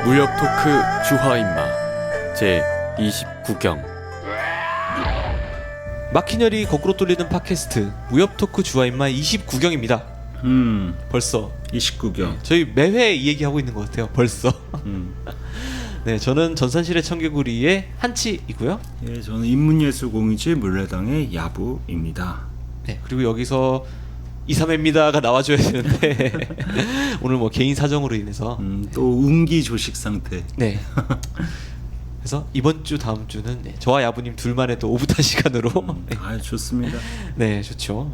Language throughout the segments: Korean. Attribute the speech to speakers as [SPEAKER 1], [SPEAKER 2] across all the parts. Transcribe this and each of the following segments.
[SPEAKER 1] 무협 토크 주화인마 제 29경.
[SPEAKER 2] 마키녀리 거꾸로 뚫리는 팟캐스트 무협 토크 주화인마 29경입니다. 벌써
[SPEAKER 3] 29경.
[SPEAKER 2] 저희 매회 이 얘기하고 있는 것 같아요. 벌써. 네, 저는 전산실의 청개구리의 한치이고요.
[SPEAKER 3] 예, 저는 인문예술공유지 물레당의 야부입니다.
[SPEAKER 2] 네, 그리고 여기서 2, 3회입니다가 나와줘야 되는데 오늘 뭐 개인 사정으로 인해서
[SPEAKER 3] 또 운기조식 상태.
[SPEAKER 2] 네. 그래서 이번 주 다음 주는 네, 저와 야부님 둘만의 또 오붓한 시간으로 네.
[SPEAKER 3] 좋습니다.
[SPEAKER 2] 네, 좋죠.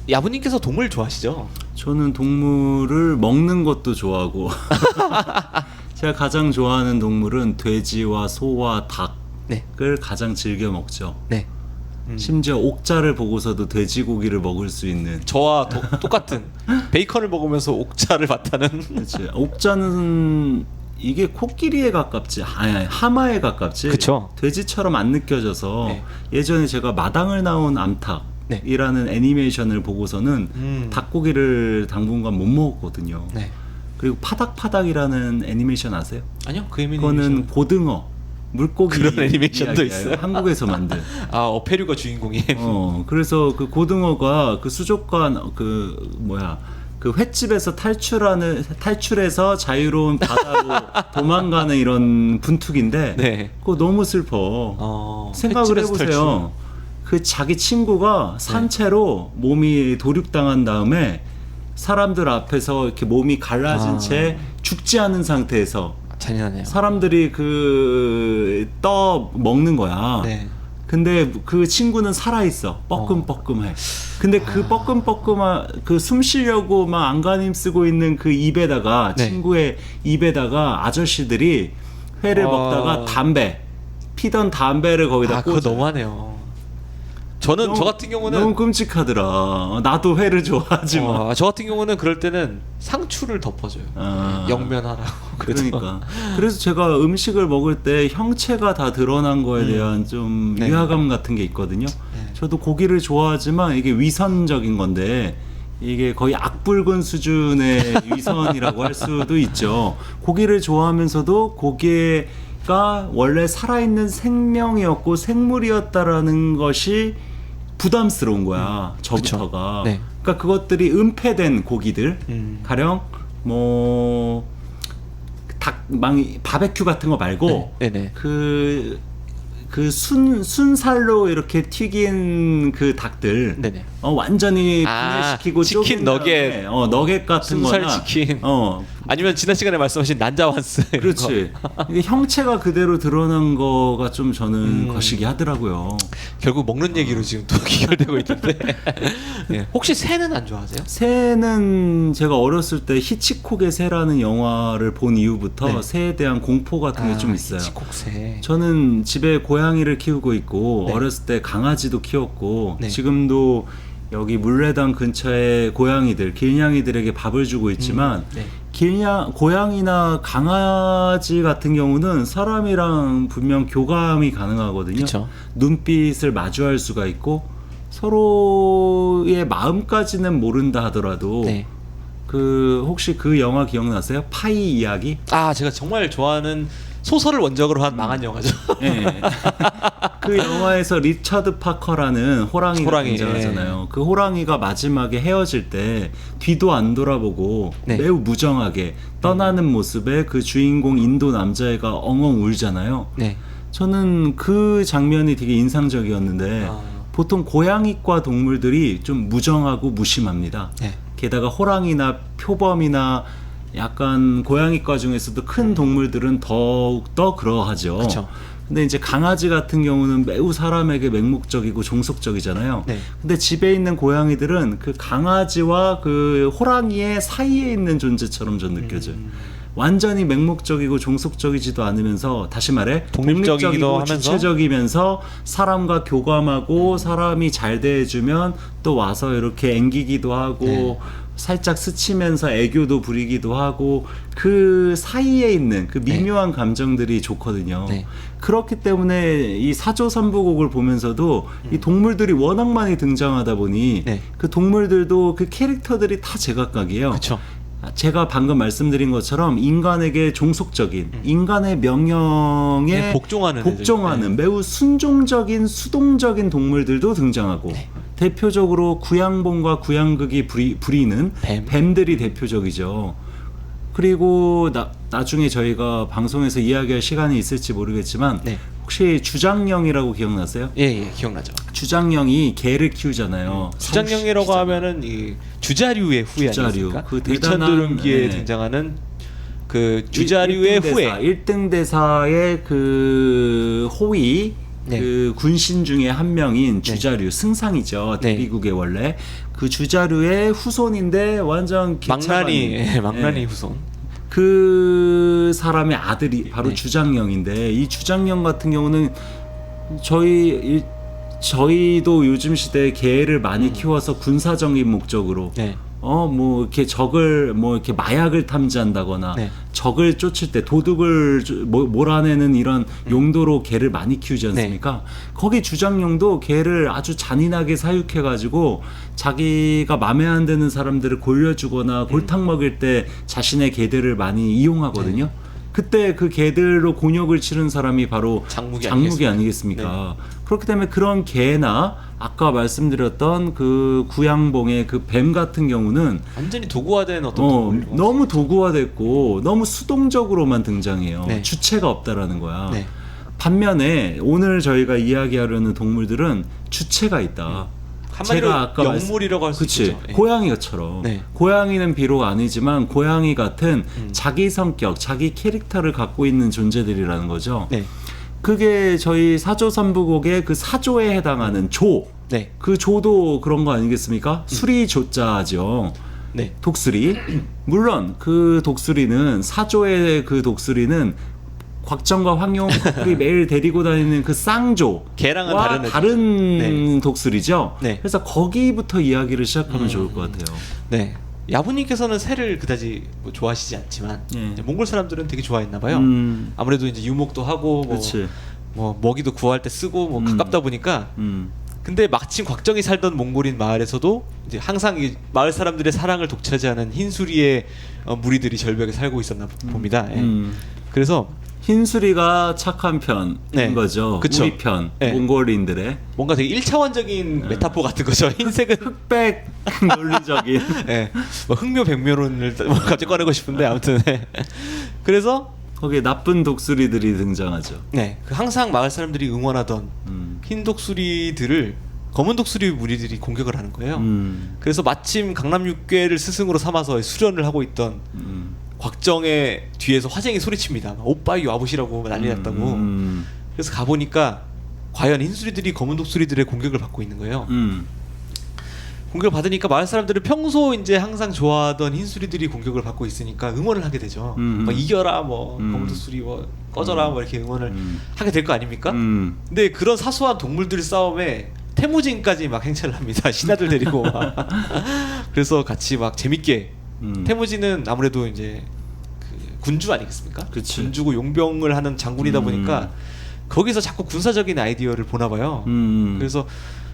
[SPEAKER 2] 야부님께서 동물 좋아하시죠?
[SPEAKER 3] 저는 동물을 먹는 것도 좋아하고 제가 가장 좋아하는 동물은 돼지와 소와 닭을
[SPEAKER 2] 네.
[SPEAKER 3] 가장 즐겨 먹죠.
[SPEAKER 2] 네.
[SPEAKER 3] 심지어 옥자를 보고서도 돼지고기를 먹을 수 있는.
[SPEAKER 2] 저와 똑같은 베이컨을 먹으면서 옥자를 맛하는.
[SPEAKER 3] 그렇지. 옥자는 이게 코끼리에 가깝지, 아니 하마에 가깝지.
[SPEAKER 2] 그쵸.
[SPEAKER 3] 돼지처럼 안 느껴져서
[SPEAKER 2] 네.
[SPEAKER 3] 예전에 제가 마당을 나온 암탉이라는 애니메이션을 보고서는 닭고기를 당분간 못 먹었거든요.
[SPEAKER 2] 네.
[SPEAKER 3] 그리고 파닥파닥이라는 애니메이션 아세요?
[SPEAKER 2] 아니요, 그 애니메이션.
[SPEAKER 3] 그거는 고등어, 물고기
[SPEAKER 2] 그런 애니메이션도
[SPEAKER 3] 이야기예요.
[SPEAKER 2] 있어요?
[SPEAKER 3] 한국에서 만든.
[SPEAKER 2] 어페류가 주인공이에요.
[SPEAKER 3] 그래서 그 고등어가 그 수족관 그 횟집에서 탈출해서 자유로운 바다로 도망가는 이런 분투기인데
[SPEAKER 2] 네.
[SPEAKER 3] 그거 너무 슬퍼. 생각을
[SPEAKER 2] 횟집에서
[SPEAKER 3] 해보세요. 그 자기 친구가 산채로 몸이 도륙당한 다음에 사람들 앞에서 이렇게 몸이 갈라진 채 죽지 않은 상태에서
[SPEAKER 2] 잔인하네요.
[SPEAKER 3] 사람들이 떠 먹는 거야.
[SPEAKER 2] 네.
[SPEAKER 3] 근데 그 친구는 살아있어. 뻐끔뻐끔해. 근데 그 뻐끔뻐끔한 그 숨 쉬려고 막 안간힘 쓰고 있는 그 입에다가
[SPEAKER 2] 네.
[SPEAKER 3] 친구의 입에다가 아저씨들이 회를 먹다가 피던 담배를 거기다
[SPEAKER 2] 그거
[SPEAKER 3] 꽂아요.
[SPEAKER 2] 너무하네요. 저는 저 같은 경우는
[SPEAKER 3] 너무 끔찍하더라. 나도 회를 좋아하지만
[SPEAKER 2] 저 같은 경우는 그럴 때는 상추를 덮어줘요. 영면하라고.
[SPEAKER 3] 그러니까 그래서 제가 음식을 먹을 때 형체가 다 드러난 거에 대한 좀
[SPEAKER 2] 네.
[SPEAKER 3] 위화감 같은 게 있거든요.
[SPEAKER 2] 네.
[SPEAKER 3] 저도 고기를 좋아하지만 이게 위선적인 건데 이게 거의 악불근 수준의 위선이라고 할 수도 있죠. 고기를 좋아하면서도 고기가 원래 살아있는 생명이었고 생물이었다라는 것이 부담스러운 거야. 저부터가.
[SPEAKER 2] 네.
[SPEAKER 3] 그러니까 그것들이 은폐된 고기들, 가령 바베큐 같은 거 말고
[SPEAKER 2] 네네.
[SPEAKER 3] 그 순살로 이렇게 튀긴 그 닭들,
[SPEAKER 2] 네네.
[SPEAKER 3] 완전히 분해시키고
[SPEAKER 2] 치킨 너겟,
[SPEAKER 3] 너겟 같은
[SPEAKER 2] 순살
[SPEAKER 3] 거나
[SPEAKER 2] 치킨, 아니면 지난 시간에 말씀하신 난자완스.
[SPEAKER 3] 그렇지. 이게 형체가 그대로 드러난 거가 좀 저는 거시기 하더라고요.
[SPEAKER 2] 결국 먹는 얘기로 지금 또 기결되고 있는데. 네. 혹시 새는 안 좋아하세요?
[SPEAKER 3] 새는 제가 어렸을 때 히치콕의 새라는 영화를 본 이후부터
[SPEAKER 2] 네.
[SPEAKER 3] 새에 대한 공포 같은 게 좀 있어요.
[SPEAKER 2] 히치콕새.
[SPEAKER 3] 저는 집에 고양이를 키우고 있고
[SPEAKER 2] 네.
[SPEAKER 3] 어렸을 때 강아지도 키웠고
[SPEAKER 2] 네.
[SPEAKER 3] 지금도 여기 물레당 근처에 길냥이들에게 밥을 주고 있지만
[SPEAKER 2] 네.
[SPEAKER 3] 고양이나 강아지 같은 경우는 사람이랑 분명 교감이 가능하거든요.
[SPEAKER 2] 그쵸.
[SPEAKER 3] 눈빛을 마주할 수가 있고 서로의 마음까지는 모른다 하더라도
[SPEAKER 2] 네.
[SPEAKER 3] 혹시 그 영화 기억나세요? 파이 이야기?
[SPEAKER 2] 제가 정말 좋아하는 소설을 원작으로 한 망한 영화죠.
[SPEAKER 3] 네. 그 영화에서 리처드 파커라는 호랑이가 등장하잖아요. 그 호랑이가 마지막에 헤어질 때 뒤도 안 돌아보고
[SPEAKER 2] 네.
[SPEAKER 3] 매우 무정하게 떠나는 모습에 그 주인공 인도 남자애가 엉엉 울잖아요.
[SPEAKER 2] 네.
[SPEAKER 3] 저는 그 장면이 되게 인상적이었는데 보통 고양이과 동물들이 좀 무정하고 무심합니다.
[SPEAKER 2] 네.
[SPEAKER 3] 게다가 호랑이나 표범이나 약간 고양이과 중에서도 큰 동물들은 더욱 더 그러하죠.
[SPEAKER 2] 그쵸.
[SPEAKER 3] 근데 이제 강아지 같은 경우는 매우 사람에게 맹목적이고 종속적이잖아요.
[SPEAKER 2] 네.
[SPEAKER 3] 근데 집에 있는 고양이들은 그 강아지와 그 호랑이의 사이에 있는 존재처럼 전 느껴져요. 완전히 맹목적이고 종속적이지도 않으면서 다시 말해 독립적이고
[SPEAKER 2] 하면서
[SPEAKER 3] 주체적이면서 사람과 교감하고 사람이 잘 대해주면 또 와서 이렇게 앵기기도 하고
[SPEAKER 2] 네.
[SPEAKER 3] 살짝 스치면서 애교도 부리기도 하고 그 사이에 있는 그 미묘한 감정들이 좋거든요.
[SPEAKER 2] 네.
[SPEAKER 3] 그렇기 때문에 이 사조삼부곡을 보면서도 이 동물들이 워낙 많이 등장하다 보니
[SPEAKER 2] 네.
[SPEAKER 3] 그 동물들도 그 캐릭터들이 다 제각각이에요.
[SPEAKER 2] 그쵸.
[SPEAKER 3] 제가 방금 말씀드린 것처럼 인간에게 종속적인 인간의 명령에
[SPEAKER 2] 네, 복종하는
[SPEAKER 3] 복종하는 매우 순종적인 수동적인 동물들도 등장하고
[SPEAKER 2] 네.
[SPEAKER 3] 대표적으로 구양봉과 구양극이 부리는 뱀들이 대표적이죠. 그리고 나중에 저희가 방송에서 이야기할 시간이 있을지 모르겠지만
[SPEAKER 2] 네.
[SPEAKER 3] 혹시 주장령이라고 기억나세요?
[SPEAKER 2] 예, 기억나죠.
[SPEAKER 3] 주장령이 개를 키우잖아요.
[SPEAKER 2] 주장령이라고 하면은 이 주자류의 후예 아닙니까?
[SPEAKER 3] 그 대단한
[SPEAKER 2] 일천도lum기에 등장하는 그 주자류의 후예.
[SPEAKER 3] 1등 대사의 그 호위
[SPEAKER 2] 네.
[SPEAKER 3] 그 군신 중에 한 명인 주자류 승상이죠.
[SPEAKER 2] 네.
[SPEAKER 3] 대비국의 원래 그 주자류의 후손인데 완전
[SPEAKER 2] 망나니 후손.
[SPEAKER 3] 그 사람의 아들이 바로
[SPEAKER 2] 네.
[SPEAKER 3] 주장령인데 이 주장령 같은 경우는 저희도 요즘 시대에 개를 많이 키워서 군사적인 목적으로
[SPEAKER 2] 네.
[SPEAKER 3] 뭐 이렇게 적을 뭐 이렇게 마약을 탐지한다거나
[SPEAKER 2] 네.
[SPEAKER 3] 적을 쫓을 때 도둑을 몰아내는 이런 용도로 개를 많이 키우지 않습니까? 거기 주장령도 개를 아주 잔인하게 사육해가지고 자기가 맘에 안 드는 사람들을 골려주거나 골탕 먹일 때 자신의 개들을 많이 이용하거든요. 그때 그 개들로 곤욕을 치른 사람이 바로 장무기 아니겠습니까?
[SPEAKER 2] 네.
[SPEAKER 3] 그렇기 때문에 그런 개나 아까 말씀드렸던 그 구양봉의 그 뱀 같은 경우는
[SPEAKER 2] 완전히 도구화된 어떤 동물이고.
[SPEAKER 3] 너무 도구화됐고 너무 수동적으로만 등장해요.
[SPEAKER 2] 네.
[SPEAKER 3] 주체가 없다라는 거야.
[SPEAKER 2] 네.
[SPEAKER 3] 반면에 오늘 저희가 이야기하려는 동물들은 주체가 있다.
[SPEAKER 2] 한마디로
[SPEAKER 3] 제가 아까
[SPEAKER 2] 영물이라고 할 수 있죠. 예.
[SPEAKER 3] 고양이처럼
[SPEAKER 2] 네.
[SPEAKER 3] 고양이는 비록 아니지만 고양이 같은 자기 성격, 자기 캐릭터를 갖고 있는 존재들이라는 거죠.
[SPEAKER 2] 네.
[SPEAKER 3] 그게 저희 사조삼부곡의 그 사조에 해당하는 조.
[SPEAKER 2] 네.
[SPEAKER 3] 그 조도 그런 거 아니겠습니까? 수리 조자죠.
[SPEAKER 2] 네.
[SPEAKER 3] 독수리. 물론 그 독수리는 사조의 그 독수리는 곽정과 황용이 매일 데리고 다니는 그 쌍조
[SPEAKER 2] 걔랑은
[SPEAKER 3] 다른
[SPEAKER 2] 네.
[SPEAKER 3] 독수리죠.
[SPEAKER 2] 네.
[SPEAKER 3] 그래서 거기부터 이야기를 시작하면 좋을 것 같아요.
[SPEAKER 2] 네. 야부님께서는 새를 그다지 뭐 좋아하시지 않지만
[SPEAKER 3] 예.
[SPEAKER 2] 이제 몽골 사람들은 되게 좋아했나 봐요. 아무래도 이제 유목도 하고
[SPEAKER 3] 그렇지.
[SPEAKER 2] 뭐 먹이도 구할 때 쓰고 뭐 가깝다 보니까 근데 마침 곽정이 살던 몽골인 마을에서도 이제 항상 이 마을 사람들의 사랑을 독차지하는 흰수리의 무리들이 절벽에 살고 있었나 봅니다. 예. 그래서
[SPEAKER 3] 흰수리가 착한 편인
[SPEAKER 2] 네.
[SPEAKER 3] 거죠.
[SPEAKER 2] 그쵸.
[SPEAKER 3] 우리 편,
[SPEAKER 2] 네.
[SPEAKER 3] 몽골인들의
[SPEAKER 2] 뭔가 되게 1차원적인 메타포 같은 거죠. 흰색은
[SPEAKER 3] 흑백 논리적인.
[SPEAKER 2] 예. 뭐 흑묘 백묘론을 뭐 갑자기 꺼내고 싶은데 아무튼 네. 그래서
[SPEAKER 3] 거기에 나쁜 독수리들이 등장하죠.
[SPEAKER 2] 네, 그 항상 마을 사람들이 응원하던 흰 독수리들을 검은 독수리 무리들이 공격을 하는 거예요. 그래서 마침 강남 육괴를 스승으로 삼아서 수련을 하고 있던 곽정의 뒤에서 화쟁이 소리칩니다. 오빠 이 와보시라고 난리 났다고. 그래서 가보니까 과연 흰수리들이 검은 독수리들의 공격을 받고 있는 거예요. 공격을 받으니까 마을 사람들은 평소 이제 항상 좋아하던 흰수리들이 공격을 받고 있으니까 응원을 하게 되죠. 막 이겨라 뭐 검은 독수리 뭐 꺼져라 뭐 이렇게 응원을 하게 될 거 아닙니까? 근데 그런 사소한 동물들 싸움에 태무진까지 막 행차를 합니다. 신하들 데리고 막. 그래서 같이 막 재밌게 태무진은 아무래도 이제 그 군주 아니겠습니까?
[SPEAKER 3] 그치.
[SPEAKER 2] 군주고 용병을 하는 장군이다 보니까 거기서 자꾸 군사적인 아이디어를 보나 봐요. 그래서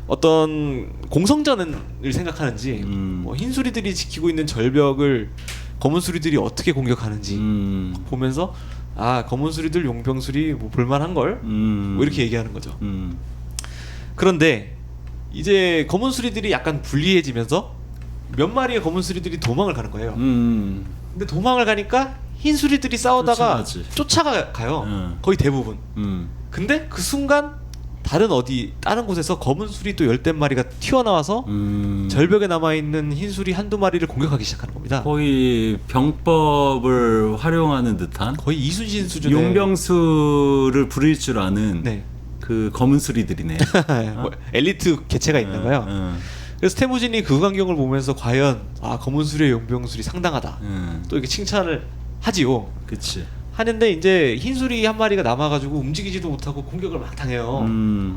[SPEAKER 2] 어떤 공성전을 생각하는지 뭐 흰수리들이 지키고 있는 절벽을 검은수리들이 어떻게 공격하는지 보면서 아 검은수리들 용병수리 뭐 볼만한걸 뭐 이렇게 얘기하는 거죠. 그런데 이제 검은수리들이 약간 불리해지면서 몇 마리의 검은수리들이 도망을 가는 거예요. 근데 도망을 가니까 흰수리들이 싸우다가 쫓아가요. 거의 대부분. 근데 그 순간 다른 곳에서 검은 수리 또 열댓 마리가 튀어나와서 절벽에 남아있는 흰 수리 한두 마리를 공격하기 시작하는 겁니다.
[SPEAKER 3] 거의 병법을 활용하는 듯한
[SPEAKER 2] 거의 이순신 수준의
[SPEAKER 3] 용병수를 부릴 줄 아는
[SPEAKER 2] 네.
[SPEAKER 3] 그 검은 수리들이네.
[SPEAKER 2] 뭐 엘리트 개체가 있나 봐요. 그래서 태무진이 그 광경을 보면서 과연 아 검은 수리의 용병술이 상당하다. 또 이렇게 칭찬을 하지요.
[SPEAKER 3] 그치.
[SPEAKER 2] 하는데 이제 흰수리 한 마리가 남아가지고 움직이지도 못하고 공격을 막 당해요.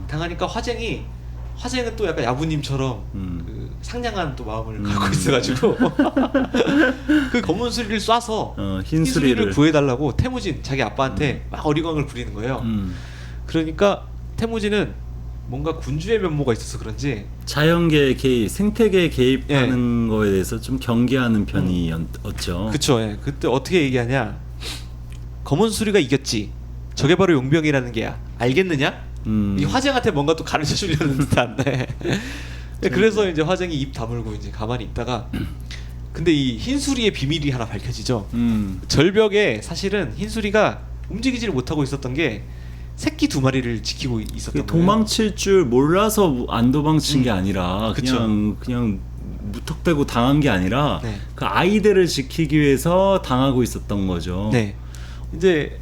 [SPEAKER 2] 당하니까 화쟁은 또 약간 야부님처럼 그 상냥한 또 마음을 갖고 있어가지고 그 검은 수리를 쏴서 흰수리를 구해달라고 태무진 자기 아빠한테 막 어리광을 부리는 거예요. 그러니까 태무진은 뭔가 군주의 면모가 있어서 그런지
[SPEAKER 3] 자연계 개입, 생태계에 개입하는 거에 대해서 좀 경계하는 편이었죠.
[SPEAKER 2] 그쵸. 예. 그때 어떻게 얘기하냐? 검은 수리가 이겼지. 저게 바로 용병이라는 게야. 알겠느냐? 이 화쟁한테 뭔가 또 가르쳐 주려는 듯한. 네. 그래서 이제 화쟁이 입 다물고 이제 가만히 있다가 근데 이 흰수리의 비밀이 하나 밝혀지죠. 절벽에 사실은 흰수리가 움직이지를 못하고 있었던 게 새끼 2마리를 지키고 있었던 거예요.
[SPEAKER 3] 도망칠 줄 몰라서 안 도망친 게 아니라
[SPEAKER 2] 그쵸.
[SPEAKER 3] 그냥 무턱대고 당한 게 아니라
[SPEAKER 2] 네.
[SPEAKER 3] 그 아이들을 지키기 위해서 당하고 있었던 거죠.
[SPEAKER 2] 네. 이제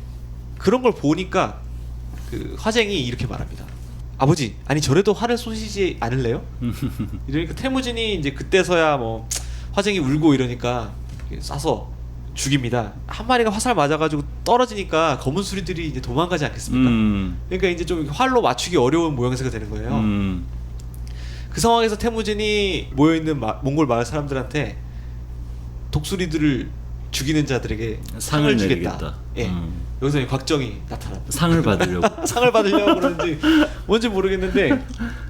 [SPEAKER 2] 그런 걸 보니까 그 화쟁이 이렇게 말합니다. 아버지, 아니 저래도 화를 쏘시지 않을래요? 이러니까 태무진이 이제 그때서야 뭐 화쟁이 울고 이러니까 쏴서 죽입니다. 한 마리가 화살 맞아가지고 떨어지니까 검은 수리들이 이제 도망가지 않겠습니까? 그러니까 이제 좀 활로 맞추기 어려운 모양새가 되는 거예요. 그 상황에서 태무진이 모여있는 몽골 마을 사람들한테 독수리들을 죽이는 자들에게 상을 주겠다.
[SPEAKER 3] 내리겠다.
[SPEAKER 2] 예. 여기서 곽정이 나타납니다.
[SPEAKER 3] 상을 받으려고.
[SPEAKER 2] 상을 받으려고 그러는지 뭔지 모르겠는데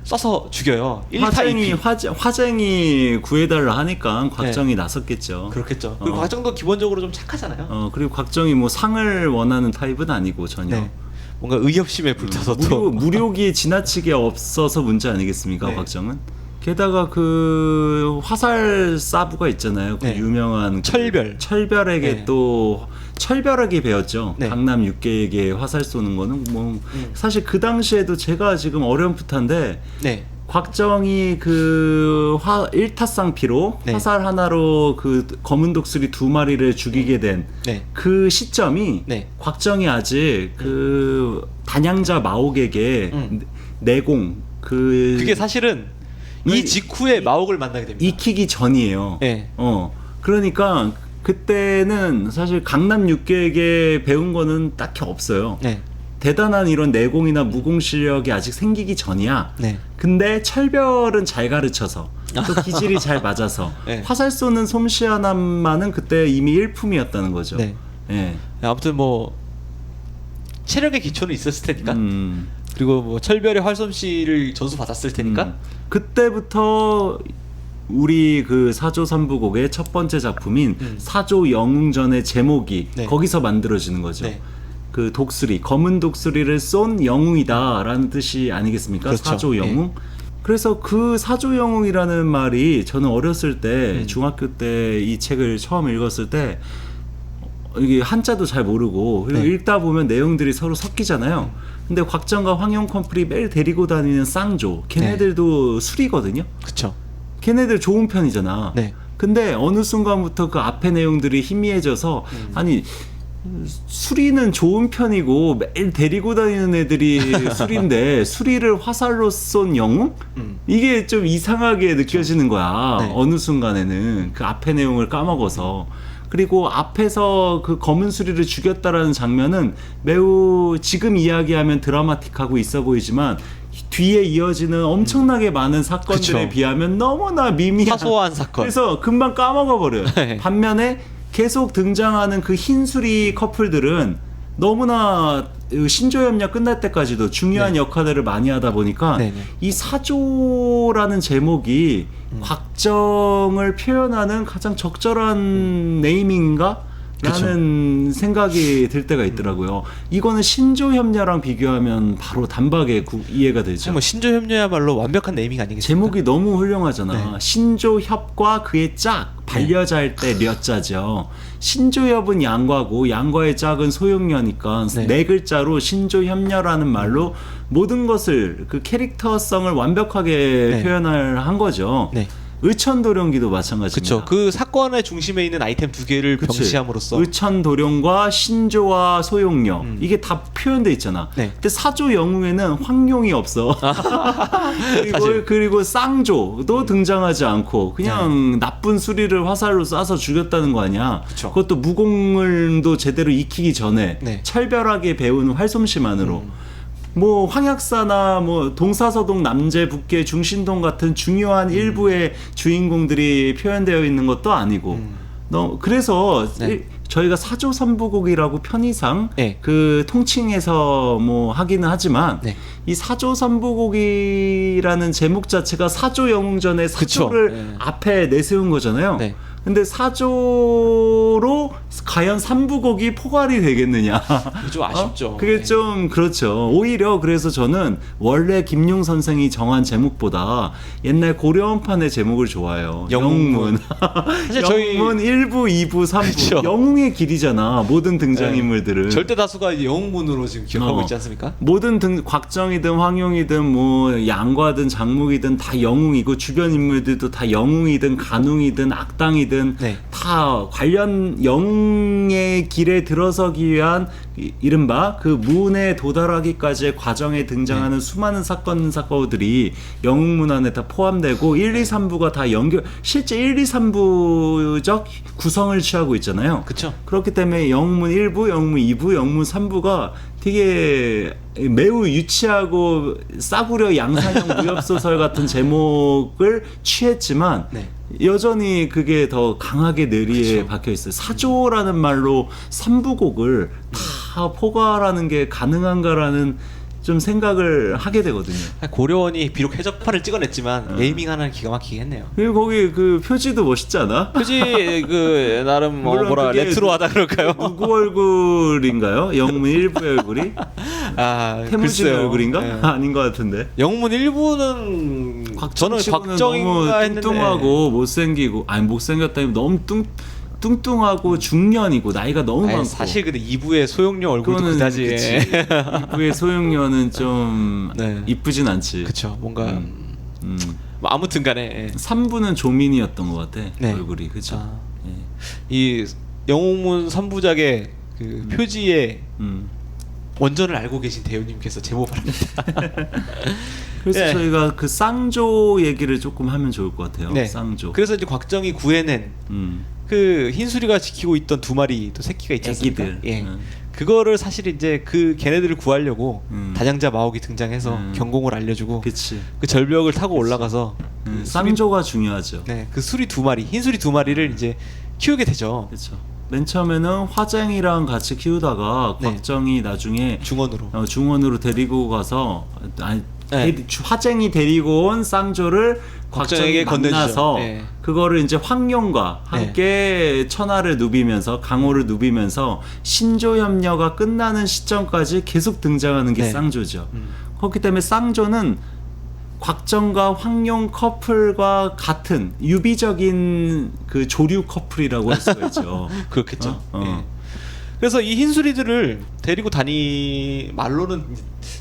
[SPEAKER 2] 쏴서 죽여요. 1타 2피.
[SPEAKER 3] 화쟁이 구해달라 하니까 곽정이 나섰겠죠.
[SPEAKER 2] 그렇겠죠. 그리고 곽정도 기본적으로 좀 착하잖아요.
[SPEAKER 3] 그리고 곽정이 뭐 상을 원하는 타입은 아니고 전혀.
[SPEAKER 2] 네. 뭔가 의협심에 불타서 또
[SPEAKER 3] 무력이 지나치게 없어서 문제 아니겠습니까?
[SPEAKER 2] 네.
[SPEAKER 3] 곽정은. 게다가 그 화살 사부가 있잖아요. 그
[SPEAKER 2] 네.
[SPEAKER 3] 유명한 철별에게
[SPEAKER 2] 네.
[SPEAKER 3] 또 철별에게 배웠죠.
[SPEAKER 2] 네.
[SPEAKER 3] 강남 육계에게 화살 쏘는 거는 뭐 사실 그 당시에도 제가 지금 어렴풋한데
[SPEAKER 2] 네.
[SPEAKER 3] 곽정이 그 1타쌍피로
[SPEAKER 2] 네.
[SPEAKER 3] 화살 하나로 그 검은 독수리 2마리를 죽이게 된 그
[SPEAKER 2] 네.
[SPEAKER 3] 시점이
[SPEAKER 2] 네.
[SPEAKER 3] 곽정이 아직 그 단양자 마옥에게 내공
[SPEAKER 2] 그게 사실은 이 직후에 마옥을 만나게 됩니다.
[SPEAKER 3] 익히기 전이에요.
[SPEAKER 2] 네.
[SPEAKER 3] 그러니까 그때는 사실 강남 육계에게 배운 거는 딱히 없어요.
[SPEAKER 2] 네.
[SPEAKER 3] 대단한 이런 내공이나 무공 실력이 아직 생기기 전이야.
[SPEAKER 2] 네.
[SPEAKER 3] 근데 철별은 잘 가르쳐서 또 기질이 잘 맞아서
[SPEAKER 2] 네.
[SPEAKER 3] 화살 쏘는 솜씨 하나만은 그때 이미 일품이었다는 거죠.
[SPEAKER 2] 네.
[SPEAKER 3] 예.
[SPEAKER 2] 아무튼 뭐 체력의 기초는 있었을 테니까.
[SPEAKER 3] 음.
[SPEAKER 2] 그리고 뭐 철별의 활솜씨를 전수 받았을 테니까.
[SPEAKER 3] 그때부터 우리 그 사조 삼부곡의 첫 번째 작품인 사조 영웅전의 제목이
[SPEAKER 2] 네.
[SPEAKER 3] 거기서 만들어지는 거죠.
[SPEAKER 2] 네.
[SPEAKER 3] 그 독수리, 검은 독수리를 쏜 영웅이다라는 뜻이 아니겠습니까?
[SPEAKER 2] 그렇죠.
[SPEAKER 3] 사조 영웅. 그래서 그 사조 영웅이라는 말이 저는 어렸을 때 중학교 때 이 책을 처음 읽었을 때 이게 한자도 잘 모르고 그리고
[SPEAKER 2] 네.
[SPEAKER 3] 읽다 보면 내용들이 서로 섞이잖아요. 근데 곽정과 황용 컴플이 매일 데리고 다니는 쌍조 걔네들도 술이거든요.
[SPEAKER 2] 그쵸.
[SPEAKER 3] 걔네들 좋은 편이잖아.
[SPEAKER 2] 네.
[SPEAKER 3] 근데 어느 순간부터 그 앞에 내용들이 희미해져서 아니 수리는 좋은 편이고 매일 데리고 다니는 애들이 수리인데 수리를 화살로 쏜 영웅? 이게 좀 이상하게 느껴지는 거야.
[SPEAKER 2] 네.
[SPEAKER 3] 어느 순간에는 그 앞에 내용을 까먹어서. 그리고 앞에서 그 검은 수리를 죽였다라는 장면은 매우 지금 이야기하면 드라마틱하고 있어 보이지만 뒤에 이어지는 엄청나게 많은 사건들에
[SPEAKER 2] 그쵸.
[SPEAKER 3] 비하면 너무나 미미한
[SPEAKER 2] 사소한 사건.
[SPEAKER 3] 그래서 금방 까먹어 버려요.
[SPEAKER 2] 네.
[SPEAKER 3] 반면에 계속 등장하는 그 흰수리 커플들은 너무나 신조협력 끝날 때까지도 중요한 역할들을 많이 하다 보니까
[SPEAKER 2] 네네.
[SPEAKER 3] 이 사조라는 제목이 곽정을 표현하는 가장 적절한 네이밍인가? 라는 생각이 들 때가 있더라고요. 이거는 신조협녀랑 비교하면 바로 단박에 이해가 되죠.
[SPEAKER 2] 뭐 신조협녀야말로 완벽한 네이밍 아니겠습니까?
[SPEAKER 3] 제목이 너무 훌륭하잖아.
[SPEAKER 2] 네.
[SPEAKER 3] 신조협과 그의 짝, 반려자일 때 려자죠. 신조협은 양과고 양과의 짝은 소용녀니까 네 글자로 신조협녀라는 말로 모든 것을 그 캐릭터성을 완벽하게 표현을 한 거죠.
[SPEAKER 2] 네.
[SPEAKER 3] 의천도령기도 마찬가지입니다.
[SPEAKER 2] 그렇죠. 그 사건의 중심에 있는 아이템 2개를
[SPEAKER 3] 그치.
[SPEAKER 2] 병시함으로써
[SPEAKER 3] 의천도령과 신조와 소용녀 이게 다 표현돼 있잖아.
[SPEAKER 2] 네.
[SPEAKER 3] 근데 사조 영웅에는 황룡이 없어. 그리고 쌍조도 등장하지 않고 그냥 나쁜 수리를 화살로 쏴서 죽였다는 거 아니야.
[SPEAKER 2] 그쵸.
[SPEAKER 3] 그것도 무공을도 제대로 익히기 전에
[SPEAKER 2] 네.
[SPEAKER 3] 철별하게 배운 활솜씨만으로. 뭐 황약사나 뭐 동사서동 남제북계 중신동 같은 중요한 일부의 주인공들이 표현되어 있는 것도 아니고 그래서
[SPEAKER 2] 네.
[SPEAKER 3] 저희가 사조삼부곡이라고 편의상
[SPEAKER 2] 네.
[SPEAKER 3] 그 통칭해서 뭐 하기는 하지만
[SPEAKER 2] 네.
[SPEAKER 3] 이 사조삼부곡이라는 제목 자체가 사조 영웅전의 사조를
[SPEAKER 2] 그쵸. 네.
[SPEAKER 3] 앞에 내세운 거잖아요.
[SPEAKER 2] 네.
[SPEAKER 3] 근데 사조로 과연 삼부곡이 포괄이 되겠느냐?
[SPEAKER 2] 그게 좀 아쉽죠.
[SPEAKER 3] 그게
[SPEAKER 2] 네.
[SPEAKER 3] 좀 그렇죠. 오히려 그래서 저는 원래 김용 선생이 정한 제목보다 옛날 고려원판의 제목을 좋아해요.
[SPEAKER 2] 영웅문. 사실 저희
[SPEAKER 3] 영웅문 1부, 2부, 3부.
[SPEAKER 2] 그쵸.
[SPEAKER 3] 영웅의 길이잖아. 모든 등장인물들은.
[SPEAKER 2] 절대 다수가 이제 영웅문으로 지금 기억하고
[SPEAKER 3] 어.
[SPEAKER 2] 있지 않습니까?
[SPEAKER 3] 모든 곽정이든 황용이든 뭐 양과든 장묵이든 다 영웅이고 주변 인물들도 다 영웅이든 간웅이든 악당이든
[SPEAKER 2] 네.
[SPEAKER 3] 다 관련 영웅의 길에 들어서기 위한 이른바 그 문에 도달하기까지의 과정에 등장하는 수많은 사건들이 영웅문 안에 다 포함되고 1, 2, 3부가 다 실제 1, 2, 3부적 구성을 취하고 있잖아요.
[SPEAKER 2] 그쵸.
[SPEAKER 3] 그렇기 때문에 영웅문 1부, 영웅문 2부, 영웅문 3부가 되게 매우 유치하고 싸구려 양산형 무협소설 같은 제목을 취했지만
[SPEAKER 2] 네.
[SPEAKER 3] 여전히 그게 더 강하게 뇌리에
[SPEAKER 2] 그쵸.
[SPEAKER 3] 박혀 있어요. 사조라는 말로 3부곡을 다 포괄하는 게 가능한가라는 좀 생각을 하게 되거든요.
[SPEAKER 2] 고려원이 비록 해적판을 찍어냈지만 네이밍 하나는 기가 막히게 했네요.
[SPEAKER 3] 그리고 거기 그 표지도 멋있지 않아?
[SPEAKER 2] 그지 그 나름
[SPEAKER 3] 물론
[SPEAKER 2] 뭐라
[SPEAKER 3] 그게
[SPEAKER 2] 레트로하다 그럴까요?
[SPEAKER 3] 누구 얼굴인가요? 영웅문 1부의 얼굴이?
[SPEAKER 2] 아
[SPEAKER 3] 태무진
[SPEAKER 2] 글쎄요.
[SPEAKER 3] 얼굴인가?
[SPEAKER 2] 네.
[SPEAKER 3] 아닌 것 같은데.
[SPEAKER 2] 영웅문 1부는 저는
[SPEAKER 3] 곽정치고는
[SPEAKER 2] 곽정인가
[SPEAKER 3] 너무
[SPEAKER 2] 했는데
[SPEAKER 3] 뚱뚱하고 못생기고 아니 못생겼다니 너무 뚱뚱하고 중년이고 나이가 너무
[SPEAKER 2] 아니,
[SPEAKER 3] 많고
[SPEAKER 2] 사실 근데 2부의 소용료 얼굴도
[SPEAKER 3] 그거는
[SPEAKER 2] 그다지
[SPEAKER 3] 그치. 이부의 소용료는 좀
[SPEAKER 2] 네.
[SPEAKER 3] 이쁘진 않지.
[SPEAKER 2] 그쵸 뭔가 뭐 아무튼간에 예.
[SPEAKER 3] 3부는 조민이었던 것 같아.
[SPEAKER 2] 네.
[SPEAKER 3] 얼굴이 그죠.
[SPEAKER 2] 아.
[SPEAKER 3] 예.
[SPEAKER 2] 이 영웅문 3부작의 그 표지에 원전을 알고 계신 대우님께서 제보 바랍니다.
[SPEAKER 3] 그래서
[SPEAKER 2] 네.
[SPEAKER 3] 저희가 그 쌍조 얘기를 조금 하면 좋을 것 같아요.
[SPEAKER 2] 네.
[SPEAKER 3] 쌍조.
[SPEAKER 2] 그래서 이제 곽정이 구해낸 그 흰수리가 지키고 있던 두 마리 또 새끼가 있지 않습니까?
[SPEAKER 3] 애기들.
[SPEAKER 2] 예. 그거를 사실 이제 그 걔네들을 구하려고 단양자 마옥이 등장해서 경공을 알려주고
[SPEAKER 3] 그치.
[SPEAKER 2] 그 절벽을 타고 올라가서 그
[SPEAKER 3] 쌍조가 중요하죠.
[SPEAKER 2] 네, 그 수리 두 마리, 흰수리 두 마리를 이제 키우게 되죠.
[SPEAKER 3] 그렇죠. 맨 처음에는 화쟁이랑 같이 키우다가
[SPEAKER 2] 네.
[SPEAKER 3] 곽정이 나중에
[SPEAKER 2] 중원으로.
[SPEAKER 3] 중원으로 데리고 가서 아니
[SPEAKER 2] 네.
[SPEAKER 3] 화쟁이 데리고 온 쌍조를
[SPEAKER 2] 곽정에게
[SPEAKER 3] 곽정이 만나서
[SPEAKER 2] 건네주죠. 네.
[SPEAKER 3] 그거를 이제 황룡과 함께 천하를 누비면서 강호를 누비면서 신조협녀가 끝나는 시점까지 계속 등장하는 게
[SPEAKER 2] 네.
[SPEAKER 3] 쌍조죠. 그렇기 때문에 쌍조는 곽정과 황룡 커플과 같은 유비적인 그 조류 커플이라고 할 수가 있죠.
[SPEAKER 2] 그렇겠죠.
[SPEAKER 3] 어.
[SPEAKER 2] 예. 그래서 이 흰수리들을 데리고 말로는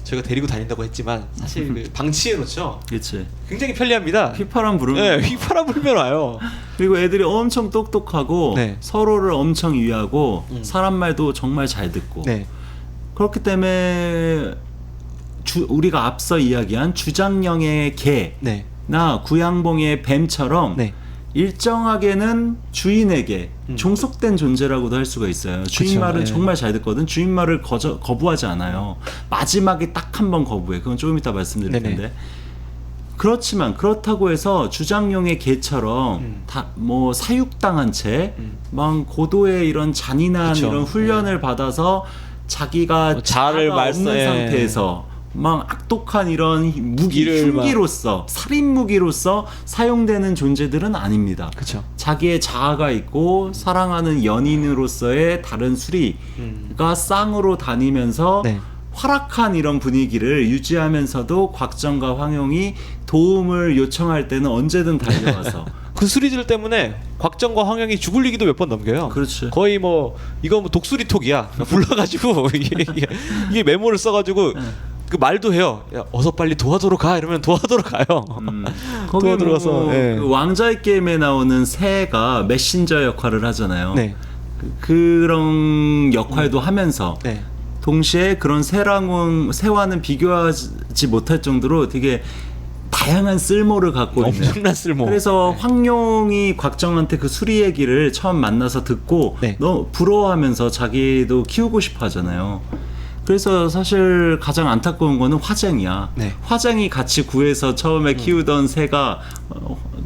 [SPEAKER 2] 저희가 데리고 다닌다고 했지만 사실 그 방치해 놓죠.
[SPEAKER 3] 그렇지.
[SPEAKER 2] 굉장히 편리합니다.
[SPEAKER 3] 휘파람 부르면
[SPEAKER 2] 네, 휘파람 불면 와요.
[SPEAKER 3] 그리고 애들이 엄청 똑똑하고
[SPEAKER 2] 네.
[SPEAKER 3] 서로를 엄청 이해하고 사람 말도 정말 잘 듣고
[SPEAKER 2] 네.
[SPEAKER 3] 그렇기 때문에 우리가 앞서 이야기한 주장령의 개나
[SPEAKER 2] 네.
[SPEAKER 3] 구양봉의 뱀처럼
[SPEAKER 2] 네.
[SPEAKER 3] 일정하게는 주인에게 종속된 존재라고도 할 수가 있어요. 주인
[SPEAKER 2] 그쵸,
[SPEAKER 3] 말은
[SPEAKER 2] 예.
[SPEAKER 3] 정말 잘 듣거든. 주인 말을 거부하지 않아요. 마지막에 딱 한 번 거부해. 그건 조금 이따 말씀드릴
[SPEAKER 2] 네네.
[SPEAKER 3] 텐데. 그렇지만 그렇다고 해서 주장용의 개처럼 다 뭐 사육당한 채 막 고도의 이런 잔인한
[SPEAKER 2] 그쵸.
[SPEAKER 3] 이런 훈련을 받아서 자기가
[SPEAKER 2] 뭐 자아를
[SPEAKER 3] 자아가 없는
[SPEAKER 2] 말싸- 예.
[SPEAKER 3] 상태에서 막 악독한 이런 무기,
[SPEAKER 2] 이를 막-
[SPEAKER 3] 흉기로서 살인 무기로서 사용되는 존재들은 아닙니다.
[SPEAKER 2] 그렇죠.
[SPEAKER 3] 자기의 자아가 있고 사랑하는 연인으로서의 다른 수리가 쌍으로 다니면서
[SPEAKER 2] 네.
[SPEAKER 3] 활악한 이런 분위기를 유지하면서도 곽정과 황용이 도움을 요청할 때는 언제든 달려와서
[SPEAKER 2] 그 수리들 때문에 곽정과 황영이 죽을 리기도 몇 번 넘겨요.
[SPEAKER 3] 그렇죠.
[SPEAKER 2] 거의 뭐 이거 뭐 독수리톡이야. 불러가지고 이게 메모를 써가지고 그 말도 해요. 야, 어서 빨리 도와도록 가 이러면 도와도록 가요.
[SPEAKER 3] 거기
[SPEAKER 2] 도와들어가서,
[SPEAKER 3] 뭐
[SPEAKER 2] 예.
[SPEAKER 3] 그 왕자의 게임에 나오는 새가 메신저 역할을 하잖아요.
[SPEAKER 2] 네.
[SPEAKER 3] 그런 역할도 하면서
[SPEAKER 2] 네.
[SPEAKER 3] 동시에 그런 새와는 비교하지 못할 정도로 되게 다양한 쓸모를 갖고 있는
[SPEAKER 2] 엄청난 쓸모.
[SPEAKER 3] 그래서 황룡이 곽정한테 그 수리 얘기를 처음 만나서 듣고
[SPEAKER 2] 네.
[SPEAKER 3] 너 부러워하면서 자기도 키우고 싶어 하잖아요. 그래서 사실 가장 안타까운 거는 화쟁이야.
[SPEAKER 2] 네.
[SPEAKER 3] 화쟁이 같이 구해서 처음에 키우던 새가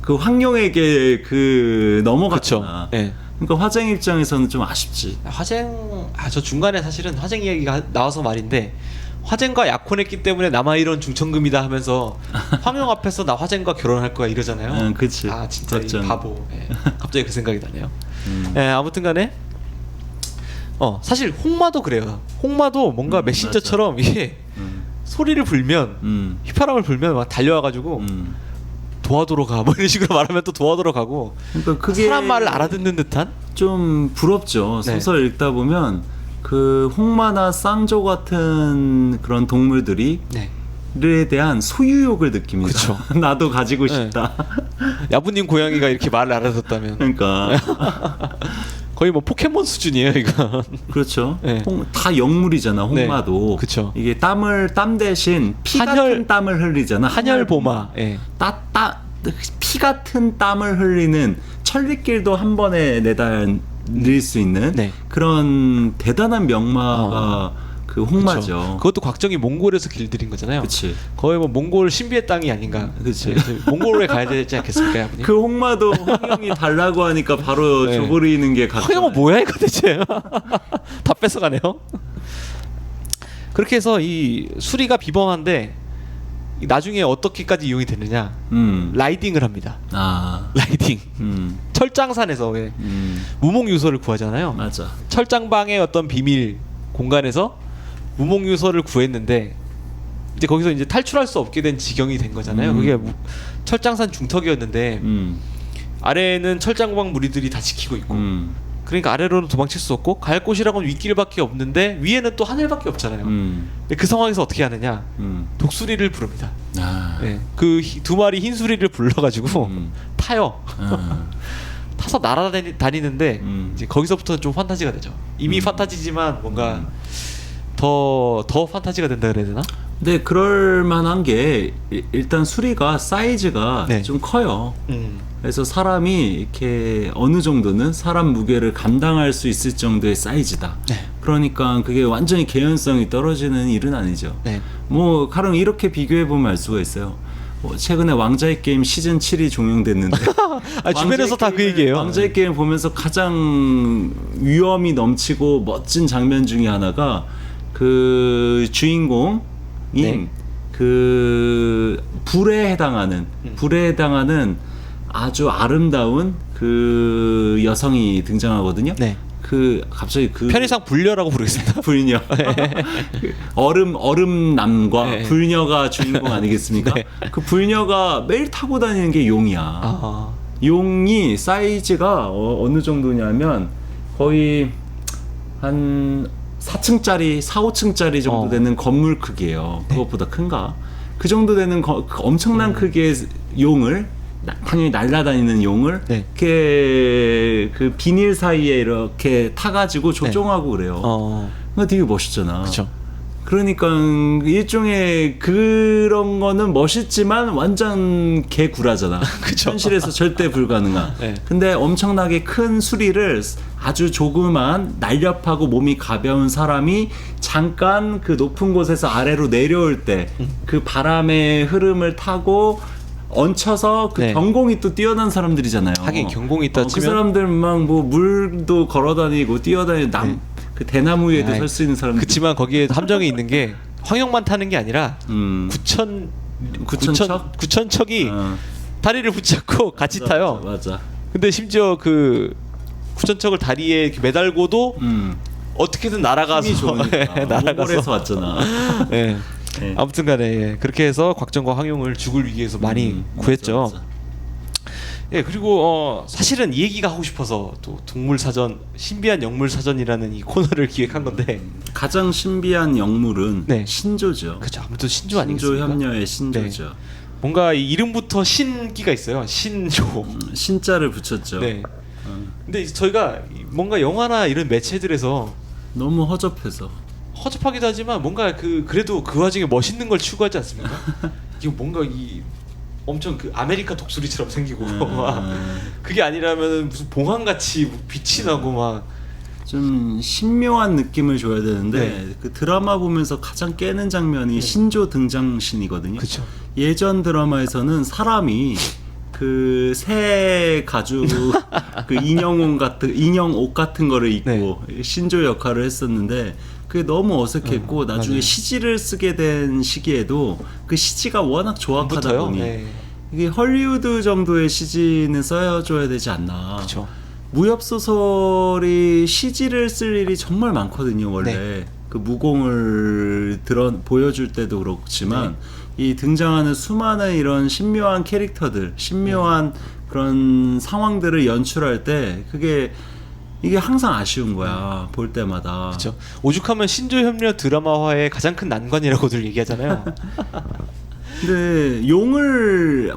[SPEAKER 3] 그 황룡에게 그 넘어갔잖아.
[SPEAKER 2] 그쵸. 네.
[SPEAKER 3] 그러니까 화쟁 입장에서는 좀 아쉽지.
[SPEAKER 2] 저 중간에 사실은 화쟁 이야기가 나와서 말인데 화쟁과 약혼했기 때문에 남아이런 중천금이다 하면서 황영 앞에서 나 화쟁과 결혼할 거야 이러잖아요.
[SPEAKER 3] 그치.
[SPEAKER 2] 아 진짜 이
[SPEAKER 3] 어쩐.
[SPEAKER 2] 바보. 예. 갑자기 그 생각이 나네요. 아무튼간에 사실 홍마도 그래요. 홍마도 뭔가 메신저처럼 이게 소리를 불면 휘파람을 불면 막 달려와가지고 도와도로 가 뭐 이런 식으로 말하면 또 도와도로 가고
[SPEAKER 3] 그러니까 그게
[SPEAKER 2] 사람 말을 알아듣는 듯한
[SPEAKER 3] 좀 부럽죠.
[SPEAKER 2] 네.
[SPEAKER 3] 소설 읽다 보면 그 홍마나 쌍조 같은 그런 동물들이
[SPEAKER 2] 네.
[SPEAKER 3] 에 대한 소유욕을 느낍니다.
[SPEAKER 2] 그쵸.
[SPEAKER 3] 나도 가지고 싶다.
[SPEAKER 2] 야부님 고양이가 이렇게 말을 알아듣다면
[SPEAKER 3] 그러니까
[SPEAKER 2] 거의 뭐 포켓몬 수준이에요 이건.
[SPEAKER 3] 그렇죠.
[SPEAKER 2] 네.
[SPEAKER 3] 다 영물이잖아. 홍마도.
[SPEAKER 2] 네. 그쵸.
[SPEAKER 3] 이게 땀 대신 피
[SPEAKER 2] 한혈-
[SPEAKER 3] 같은 땀을 흘리잖아.
[SPEAKER 2] 한열보마. 예.
[SPEAKER 3] 피 같은 땀을 흘리는 천리길도 한 번에 내달릴 수 있는
[SPEAKER 2] 네.
[SPEAKER 3] 그런 대단한 명마가 그 홍마죠.
[SPEAKER 2] 그쵸. 그것도 곽정이 몽골에서 길들인 거잖아요.
[SPEAKER 3] 그치.
[SPEAKER 2] 거의 뭐 몽골 신비의 땅이 아닌가.
[SPEAKER 3] 그치.
[SPEAKER 2] 네, 몽골에 가야 되지 않겠습니까, 아버님?
[SPEAKER 3] 그 홍마도 황영이 달라고 하니까 바로
[SPEAKER 2] 네.
[SPEAKER 3] 줘버리는 게 각자.
[SPEAKER 2] 황영은 뭐야 이거 대체? 다 뺏어가네요. 그렇게 해서 이 수리가 비범한데 나중에 어떻게까지 이용이 되느냐? 라이딩을 합니다. 라이딩. 철장산에서 왜 무목유서를 구하잖아요.
[SPEAKER 3] 맞아.
[SPEAKER 2] 철장방의 어떤 비밀 공간에서 무목유서를 구했는데 이제 거기서 이제 탈출할 수 없게 된 지경이 된 거잖아요. 그게 철장산 중턱이었는데 아래에는 철장방 무리들이 다 지키고 있고 그러니까 아래로는 도망칠 수 없고 갈 곳이라고는 윗길밖에 없는데 위에는 또 하늘밖에 없잖아요. 근데 그 상황에서 어떻게 하느냐? 독수리를 부릅니다. 네. 그 두 마리 흰 수리를 불러가지고 타요. 타서 날아다니는데 이제 거기서부터는 좀 판타지가 되죠. 이미 판타지지만 뭔가 더 판타지가 된다 그래야 되나?
[SPEAKER 3] 근데 그럴 만한 게 일단 수리가 사이즈가
[SPEAKER 2] 네.
[SPEAKER 3] 좀 커요. 그래서 사람이 이렇게 어느 정도는 사람 무게를 감당할 수 있을 정도의 사이즈다.
[SPEAKER 2] 네.
[SPEAKER 3] 그러니까 그게 완전히 개연성이 떨어지는 일은 아니죠.
[SPEAKER 2] 네.
[SPEAKER 3] 뭐 가령 이렇게 비교해 보면 알 수가 있어요. 최근에 왕자의 게임 시즌 7이 종영됐는데
[SPEAKER 2] 주변에서 다 그 얘기예요.
[SPEAKER 3] 왕자의 게임 보면서 가장 위험이 넘치고 멋진 장면 중에 하나가 그 주인공인
[SPEAKER 2] 네.
[SPEAKER 3] 그 불에 해당하는 아주 아름다운 그 여성이 등장하거든요.
[SPEAKER 2] 네.
[SPEAKER 3] 그 갑자기 그
[SPEAKER 2] 편의상 불려라고 부르겠습니다.
[SPEAKER 3] 불녀 얼음남과
[SPEAKER 2] 네.
[SPEAKER 3] 불녀가 주인공 아니겠습니까?
[SPEAKER 2] 네.
[SPEAKER 3] 그 불녀가 매일 타고 다니는 게 용이야. 용이 사이즈가 어느 정도냐면 거의 한 4층짜리 4, 5층짜리 정도 되는 건물 크기예요. 그것보다 큰가? 그 정도 되는 엄청난 크기의 용을 당연히 날아다니는 용을
[SPEAKER 2] 네.
[SPEAKER 3] 이렇게 그 비닐 사이에 이렇게 타가지고 조종하고 그래요. 그거 되게 멋있잖아.
[SPEAKER 2] 그렇죠.
[SPEAKER 3] 그러니까 일종의 그런 거는 멋있지만 완전 개구라잖아.
[SPEAKER 2] 그쵸.
[SPEAKER 3] 현실에서 절대 불가능한.
[SPEAKER 2] 네.
[SPEAKER 3] 근데 엄청나게 큰 수리를 아주 조그만 날렵하고 몸이 가벼운 사람이 잠깐 그 높은 곳에서 아래로 내려올 때 그 바람의 흐름을 타고 얹혀서 그
[SPEAKER 2] 네.
[SPEAKER 3] 경공이 또 뛰어난 사람들이잖아요.
[SPEAKER 2] 하긴 경공이 있다
[SPEAKER 3] 그
[SPEAKER 2] 치면
[SPEAKER 3] 사람들 막 뭐 물도 걸어다니고 뛰어다니고 그 대나무 위에도 설 수 있는 사람들.
[SPEAKER 2] 그렇지만 거기에 함정이 있는 게 황영만 타는 게 아니라
[SPEAKER 3] 9천
[SPEAKER 2] 9천척이 다리를 붙잡고 같이 타요.
[SPEAKER 3] 맞아.
[SPEAKER 2] 근데 심지어 그 9천척을 다리에 이렇게 매달고도 어떻게든 날아가서
[SPEAKER 3] 힘이 좋으니까.
[SPEAKER 2] 날아가서
[SPEAKER 3] 몽골에서 왔잖아.
[SPEAKER 2] 예.
[SPEAKER 3] 네.
[SPEAKER 2] 아무튼간에 예. 그렇게 해서 곽정과 황용을 죽을 위기에서 많이 구했죠.
[SPEAKER 3] 맞아.
[SPEAKER 2] 예, 그리고 사실은 이 얘기가 하고 싶어서 또 동물 사전 신비한 영물 사전이라는 이 코너를 기획한 건데
[SPEAKER 3] 가장 신비한 영물은
[SPEAKER 2] 네.
[SPEAKER 3] 신조죠.
[SPEAKER 2] 그렇죠. 아무튼 신조
[SPEAKER 3] 신조
[SPEAKER 2] 아니겠습니까?
[SPEAKER 3] 협녀의 신조죠.
[SPEAKER 2] 뭔가 이 이름부터 신기가 있어요. 신조.
[SPEAKER 3] 신자를 붙였죠.
[SPEAKER 2] 네. 근데 저희가 뭔가 영화나 이런 매체들에서
[SPEAKER 3] 너무 허접해서.
[SPEAKER 2] 허접하기도 하지만 뭔가 그래도 그 와중에 멋있는 걸 추구하지 않습니까? 이거 뭔가 이 엄청 그 아메리카 독수리처럼 생기고 막 그게 아니라면 무슨 봉황같이 빛이 나고 막
[SPEAKER 3] 좀 신묘한 느낌을 줘야 되는데
[SPEAKER 2] 네.
[SPEAKER 3] 그 드라마 보면서 가장 깨는 장면이 신조 등장신이거든요.
[SPEAKER 2] 그쵸.
[SPEAKER 3] 예전 드라마에서는 사람이 그 새 가죽 그 인형 옷 같은 거를 입고 신조 역할을 했었는데 그게 너무 어색했고 나중에
[SPEAKER 2] 맞아요.
[SPEAKER 3] CG를 쓰게 된 시기에도 그 CG가 워낙 조악하다
[SPEAKER 2] 붙어요.
[SPEAKER 3] 보니
[SPEAKER 2] 네.
[SPEAKER 3] 이게 헐리우드 정도의 CG는 써줘야 되지 않나.
[SPEAKER 2] 그렇죠.
[SPEAKER 3] 무협 소설이 CG를 쓸 일이 정말 많거든요. 원래
[SPEAKER 2] 네.
[SPEAKER 3] 그 무공을 보여줄 때도 그렇지만 이 등장하는 수많은 이런 신묘한 캐릭터들, 신묘한 그런 상황들을 연출할 때 이게 항상 아쉬운 거야. 볼 때마다.
[SPEAKER 2] 그렇죠. 오죽하면 신조 협력 드라마화의 가장 큰 난관이라고들 얘기하잖아요.
[SPEAKER 3] 근데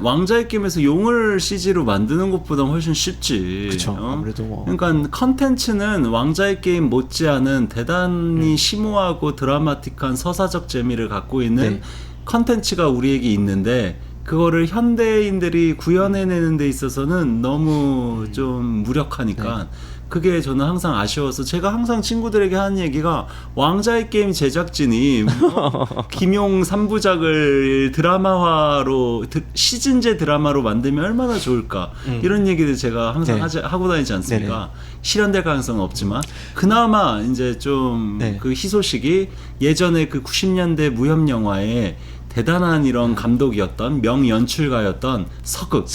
[SPEAKER 3] 왕자의 게임에서 용을 CG로 만드는 것보다 훨씬 쉽지.
[SPEAKER 2] 그렇죠. 아무래도 뭐.
[SPEAKER 3] 그러니까 컨텐츠는 왕자의 게임 못지않은 대단히 심오하고 드라마틱한 서사적 재미를 갖고 있는 컨텐츠가 우리에게 있는데 그거를 현대인들이 구현해내는 데 있어서는 너무 좀 무력하니까 그게 저는 항상 아쉬워서 제가 항상 친구들에게 하는 얘기가 왕자의 게임 제작진이 김용 3부작을 드라마화로 시즌제 드라마로 만들면 얼마나 좋을까 이런 얘기를 제가 항상 하고 다니지 않습니까? 실현될 가능성은 없지만 그나마 이제 좀 그 희소식이 예전에 그 90년대 무협 영화에 대단한 이런 감독이었던 명연출가였던 서극.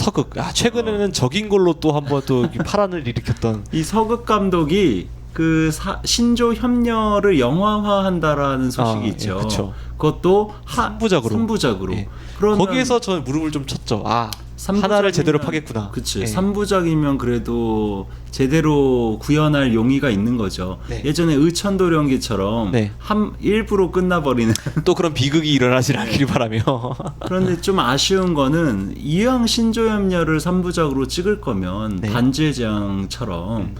[SPEAKER 2] 최근에는 적인 걸로 또 한번 또 파란을 일으켰던
[SPEAKER 3] 이 서극 감독이 그 신조 협녀를 영화화한다라는 소식이 있죠.
[SPEAKER 2] 그쵸.
[SPEAKER 3] 그것도
[SPEAKER 2] 3부작으로.
[SPEAKER 3] 예.
[SPEAKER 2] 거기에서 저는 무릎을 좀 쳤죠. 하나를 제대로 파겠구나.
[SPEAKER 3] 그치. 3부작이면 그래도 제대로 구현할 용의가 있는 거죠. 예전에 의천도령기처럼 일부로 끝나버리는
[SPEAKER 2] 또 그런 비극이 일어나지 않기를 바라며.
[SPEAKER 3] 그런데 좀 아쉬운 거는 이왕 신조협녀를 3부작으로 찍을 거면 반지의 제왕처럼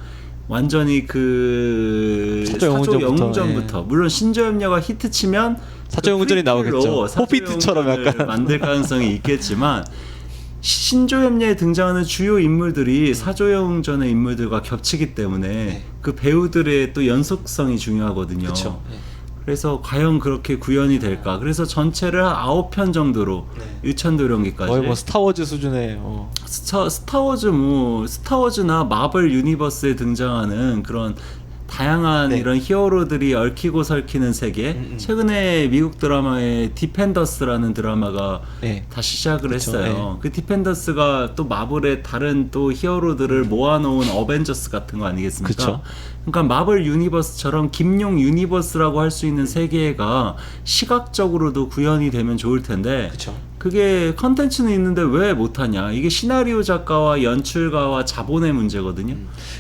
[SPEAKER 3] 완전히 그 사조영웅전부터 물론 신조협녀가 히트치면
[SPEAKER 2] 사조영웅전이 나오겠죠. 호피트처럼 약간
[SPEAKER 3] 만들 가능성이 있겠지만 신조협녀에 등장하는 주요 인물들이 사조영웅전의 인물들과 겹치기 때문에 그 배우들의 또 연속성이 중요하거든요.
[SPEAKER 2] 그쵸.
[SPEAKER 3] 그래서 과연 그렇게 구현이 될까? 그래서 전체를 한 9편 정도로 의천도령기까지
[SPEAKER 2] 거의 뭐 스타워즈 수준의
[SPEAKER 3] 스타워즈나 마블 유니버스에 등장하는 그런 다양한 이런 히어로들이 얽히고 설키는 세계. 최근에 미국 드라마의 디펜더스라는 드라마가 다시 시작을 했어요. 그 디펜더스가 또 마블의 다른 또 히어로들을 모아놓은 어벤져스 같은 거 아니겠습니까? 그러니까 마블 유니버스처럼 김용 유니버스라고 할 수 있는 세계가 시각적으로도 구현이 되면 좋을 텐데 그게 컨텐츠는 있는데 왜 못하냐. 이게 시나리오 작가와 연출가와 자본의 문제거든요.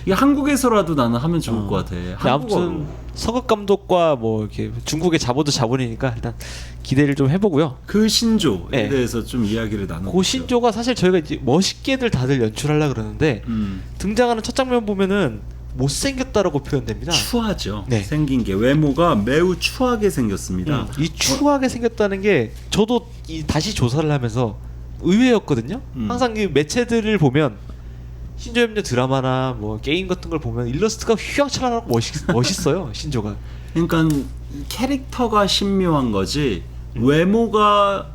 [SPEAKER 3] 이게 한국에서라도 나는 하면 좋을 것 같아.
[SPEAKER 2] 아무튼 서극 감독과 뭐 이렇게 중국의 자본이니까 일단 기대를 좀 해보고요.
[SPEAKER 3] 그 신조에 대해서 좀 이야기를 나눠보죠.
[SPEAKER 2] 그 신조가 사실 저희가 이제 멋있게들 다들 연출하려고 그러는데 등장하는 첫 장면 보면은 못생겼다라고 표현됩니다.
[SPEAKER 3] 추하죠. 생긴 게 외모가 매우 추하게 생겼습니다.
[SPEAKER 2] 이 추하게 생겼다는 게 저도 다시 조사를 하면서 의외였거든요. 항상 그 매체들을 보면 신조협녀 드라마나 뭐 게임 같은 걸 보면 일러스트가 휘황찬란하고 멋있어요. 신조가.
[SPEAKER 3] 그러니까 캐릭터가 신묘한 거지 외모가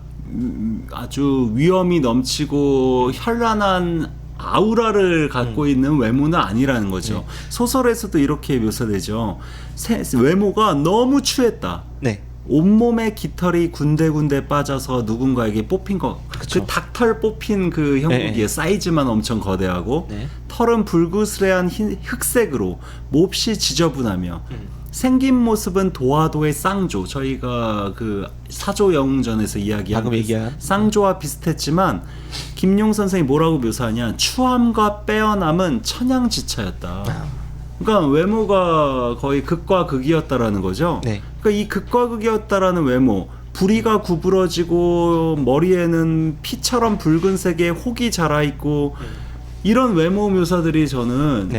[SPEAKER 3] 아주 위엄이 넘치고 현란한 아우라를 갖고 있는 외모는 아니라는 거죠. 소설에서도 이렇게 묘사되죠. 외모가 너무 추했다. 온몸에 깃털이 군데군데 빠져서 누군가에게 뽑힌 거. 그 닭털 뽑힌 그 형국이에요. 사이즈만 엄청 거대하고 털은 불그스레한 흑색으로 몹시 지저분하며 생긴 모습은 도화도의 쌍조. 저희가 그 사조영웅전에서 이야기한 쌍조와 비슷했지만 김용 선생이 뭐라고 묘사하냐. 추함과 빼어남은 천양지차였다. 그러니까 외모가 거의 극과 극이었다라는 거죠. 그러니까 이 극과 극이었다라는 외모, 부리가 구부러지고 머리에는 피처럼 붉은색의 혹이 자라있고 이런 외모 묘사들이 저는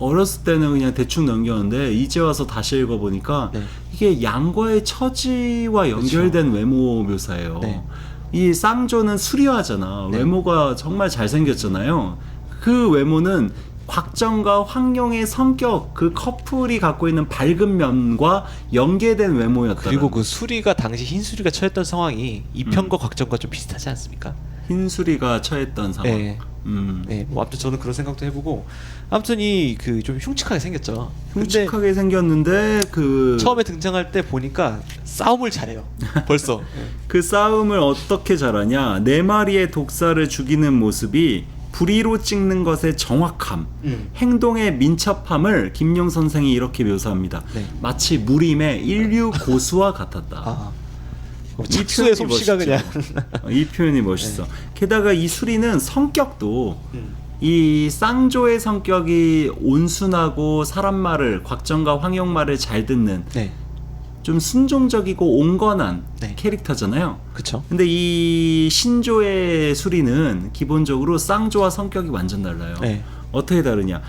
[SPEAKER 3] 어렸을 때는 그냥 대충 넘겼는데 이제 와서 다시 읽어보니까 이게 양과의 처지와 연결된 외모 묘사예요. 이 쌍조는 수려하잖아. 외모가 정말 잘생겼잖아요. 그 외모는 곽정과 황룡의 성격, 그 커플이 갖고 있는 밝은 면과 연계된 외모였다.
[SPEAKER 2] 그리고 그 수리가 당시 흰수리가 처했던 상황이 이편과 곽정과 좀 비슷하지 않습니까?
[SPEAKER 3] 흰수리가 처했던 상황.
[SPEAKER 2] 네, 뭐 아무튼 저는 그런 생각도 해보고 아무튼 이 그 좀 흉측하게 생겼죠. 근데
[SPEAKER 3] 흉측하게 생겼는데 그
[SPEAKER 2] 처음에 등장할 때 보니까 싸움을 잘해요. 벌써. 네.
[SPEAKER 3] 그 싸움을 어떻게 잘하냐? 네 마리의 독사를 죽이는 모습이 불의로 찍는 것의 정확함, 행동의 민첩함을 김용 선생이 이렇게 묘사합니다.
[SPEAKER 2] 네.
[SPEAKER 3] 마치 무림의 인류 고수와 같았다.
[SPEAKER 2] 아,
[SPEAKER 3] 이
[SPEAKER 2] 착수의
[SPEAKER 3] 표현이
[SPEAKER 2] 솜씨가
[SPEAKER 3] 멋있죠.
[SPEAKER 2] 그냥.
[SPEAKER 3] 이 표현이 멋있어. 게다가 이 수리는 성격도
[SPEAKER 2] 음.
[SPEAKER 3] 이 쌍조의 성격이 온순하고 사람 말을 곽정과 황용 말을 잘 듣는
[SPEAKER 2] 네,
[SPEAKER 3] 좀 순종적이고 온건한
[SPEAKER 2] 네.
[SPEAKER 3] 캐릭터잖아요.
[SPEAKER 2] 그렇죠.
[SPEAKER 3] 근데 이 신조의 수리는 기본적으로 쌍조와 성격이 완전 달라요.
[SPEAKER 2] 네.
[SPEAKER 3] 어떻게 다르냐?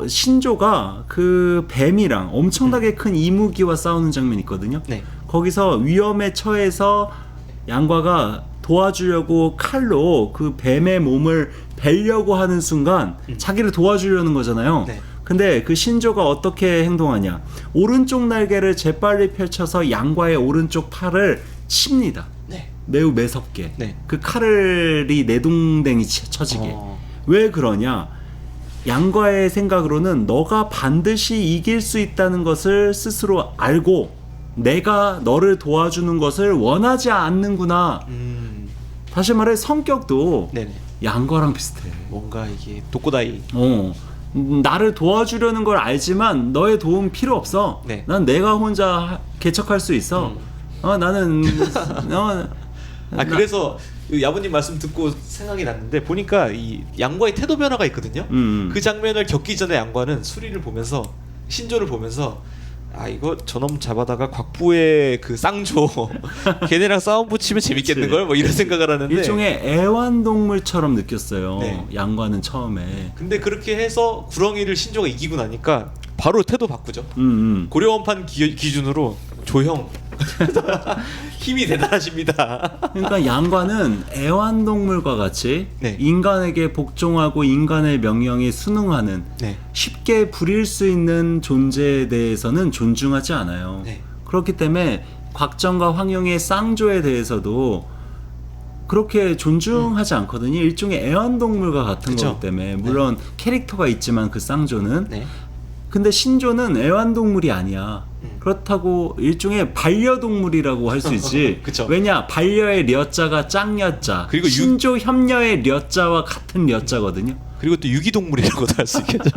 [SPEAKER 3] 신조가 그 뱀이랑 엄청나게 큰 이무기와 싸우는 장면이 있거든요.
[SPEAKER 2] 네.
[SPEAKER 3] 거기서 위험에 처해서 양과가 도와주려고 칼로 그 뱀의 몸을 베려고 하는 순간 자기를 도와주려는 거잖아요.
[SPEAKER 2] 네.
[SPEAKER 3] 근데 그 신조가 어떻게 행동하냐? 오른쪽 날개를 재빨리 펼쳐서 양과의 오른쪽 팔을 칩니다.
[SPEAKER 2] 네.
[SPEAKER 3] 매우 매섭게.
[SPEAKER 2] 네.
[SPEAKER 3] 그 칼이 내동댕이 쳐지게.
[SPEAKER 2] 어.
[SPEAKER 3] 왜 그러냐? 양과의 생각으로는 너가 반드시 이길 수 있다는 것을 스스로 알고 내가 너를 도와주는 것을 원하지 않는구나. 다시 말해 성격도
[SPEAKER 2] 네네.
[SPEAKER 3] 양과랑 비슷해.
[SPEAKER 2] 뭔가 이게 독고다이.
[SPEAKER 3] 나를 도와주려는 걸 알지만 너의 도움 필요 없어.
[SPEAKER 2] 네.
[SPEAKER 3] 난 내가 혼자 개척할 수 있어. 나는
[SPEAKER 2] 아 그래서 그 야부님 말씀 듣고 생각이 났는데 보니까 이 양과의 태도 변화가 있거든요. 그 장면을 겪기 전에 양과는 수리를 보면서 신조를 보면서 아 이거 저놈 잡아다가 곽부의 그 쌍조 걔네랑 싸움 붙이면 재밌겠는 걸 뭐 이런 생각을 하는데
[SPEAKER 3] 일종의 애완동물처럼 느꼈어요.
[SPEAKER 2] 네.
[SPEAKER 3] 양과는 처음에.
[SPEAKER 2] 근데 그렇게 해서 구렁이를 신조가 이기고 나니까 바로 태도 바꾸죠. 고려원판 기준으로 조형 힘이 대단하십니다.
[SPEAKER 3] 그러니까 양과는 애완동물과 같이
[SPEAKER 2] 네.
[SPEAKER 3] 인간에게 복종하고 인간의 명령에 순응하는
[SPEAKER 2] 네.
[SPEAKER 3] 쉽게 부릴 수 있는 존재에 대해서는 존중하지 않아요.
[SPEAKER 2] 네.
[SPEAKER 3] 그렇기 때문에 곽정과 황용의 쌍조에 대해서도 그렇게 존중하지 않거든요. 일종의 애완동물과 같은
[SPEAKER 2] 그쵸?
[SPEAKER 3] 거기 때문에 물론 캐릭터가 있지만 그 쌍조는
[SPEAKER 2] 네.
[SPEAKER 3] 근데 신조는 애완동물이 아니야. 그렇다고 일종의 반려동물이라고 할 수 있지.
[SPEAKER 2] 그쵸.
[SPEAKER 3] 왜냐? 반려의 려자가 짱려자.
[SPEAKER 2] 그리고
[SPEAKER 3] 신조 협녀의 려자와 같은 려자거든요.
[SPEAKER 2] 그리고 또 유기동물이라고도 할 수 있겠죠.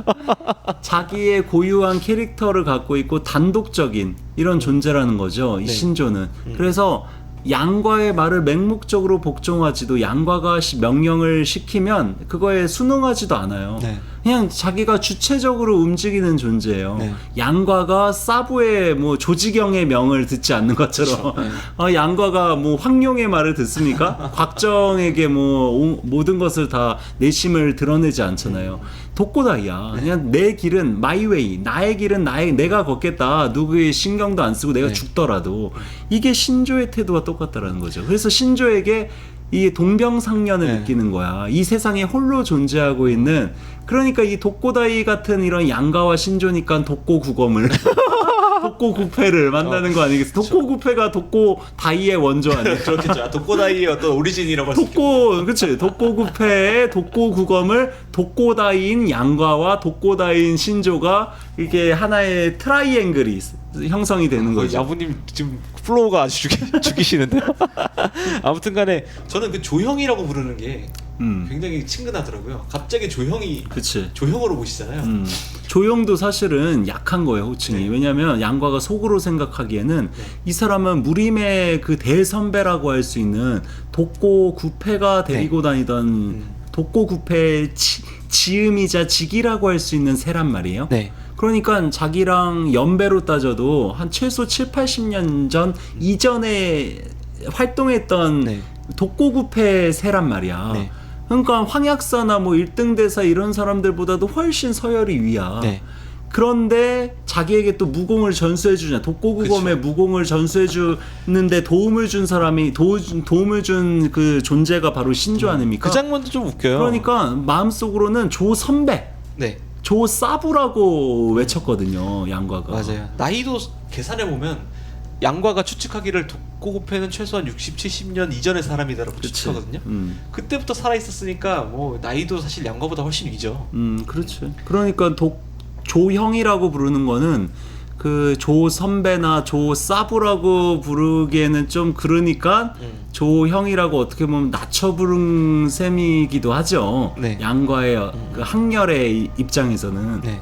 [SPEAKER 3] 자기의 고유한 캐릭터를 갖고 있고 단독적인 이런 존재라는 거죠. 이
[SPEAKER 2] 네.
[SPEAKER 3] 신조는. 그래서 양과의 말을 맹목적으로 복종하지도 양과가 명령을 시키면 그거에 순응하지도 않아요.
[SPEAKER 2] 네.
[SPEAKER 3] 그냥 자기가 주체적으로 움직이는 존재예요.
[SPEAKER 2] 네.
[SPEAKER 3] 양과가 사부의 뭐 조지경의 명을 듣지 않는 것처럼 양과가 뭐 황룡의 말을 듣습니까? 곽정에게 뭐 모든 것을 다 내심을 드러내지 않잖아요. 독고다이야. 그냥 내 길은 마이웨이, 나의 길은 내가 걷겠다. 누구의 신경도 안 쓰고 내가
[SPEAKER 2] 네.
[SPEAKER 3] 죽더라도 이게 신조의 태도와 똑같다라는 거죠. 그래서 신조에게 이 동병상련을
[SPEAKER 2] 네.
[SPEAKER 3] 느끼는 거야. 이 세상에 홀로 존재하고 있는 그러니까 이 독고다이 같은 이런 양가와 신조니까 독고구검을 독고구패를 만나는 거 아니겠어? 독고구패가 독고다이의 원조 아니야?
[SPEAKER 2] 그렇겠죠. 독고다이의 어떤 오리진이라고 할 수 있겠죠.
[SPEAKER 3] 그치. 독고구패의 독고구검을 독고다이인 양과와 독고다이인 신조가 이게 하나의 트라이앵글이 형성이 되는 거죠.
[SPEAKER 2] 야부님 지금 플로우가 아주 죽이시는데요. 아무튼간에 저는 그 조형이라고 부르는 게 굉장히 친근하더라고요. 갑자기 조형이
[SPEAKER 3] 그치.
[SPEAKER 2] 조형으로 보시잖아요.
[SPEAKER 3] 조용도 사실은 약한 거예요, 호칭이.
[SPEAKER 2] 네.
[SPEAKER 3] 왜냐하면 양과가 속으로 생각하기에는 이 사람은 무림의 그 대선배라고 할 수 있는 독고구패가 데리고 다니던 독고구패의 지음이자 직이라고 할 수 있는 새란 말이에요.
[SPEAKER 2] 네.
[SPEAKER 3] 그러니까 자기랑 연배로 따져도 한 최소 7, 80년 전 이전에 활동했던
[SPEAKER 2] 네.
[SPEAKER 3] 독고구패 새란 말이야.
[SPEAKER 2] 네.
[SPEAKER 3] 그러니까 황약사나 뭐 1등 대사 이런 사람들보다도 훨씬 서열이 위야.
[SPEAKER 2] 네.
[SPEAKER 3] 그런데 자기에게 또 무공을 전수해 주냐. 독고구검의
[SPEAKER 2] 그쵸.
[SPEAKER 3] 무공을 전수해 주는데 도움을 준 사람이 도움을 준 그 존재가 바로 신조 아닙니까?
[SPEAKER 2] 그 장면도 좀 웃겨요.
[SPEAKER 3] 그러니까 마음속으로는 조 선배,
[SPEAKER 2] 네.
[SPEAKER 3] 조 사부라고 외쳤거든요. 양과가.
[SPEAKER 2] 맞아요. 나이도 계산해 보면 양과가 추측하기를 독고구패는 최소한 60, 70년 이전의 사람이다라고
[SPEAKER 3] 그치.
[SPEAKER 2] 추측하거든요. 그때부터 살아 있었으니까 뭐 나이도 사실 양과보다 훨씬 위죠.
[SPEAKER 3] 그렇죠. 그러니까 조형이라고 부르는 거는 그 조 선배나 조 사부라고 부르기에는 좀 그러니까 조형이라고 어떻게 보면 낮춰 부른 셈이기도 하죠.
[SPEAKER 2] 네.
[SPEAKER 3] 양과의 그 학렬의 입장에서는.
[SPEAKER 2] 네.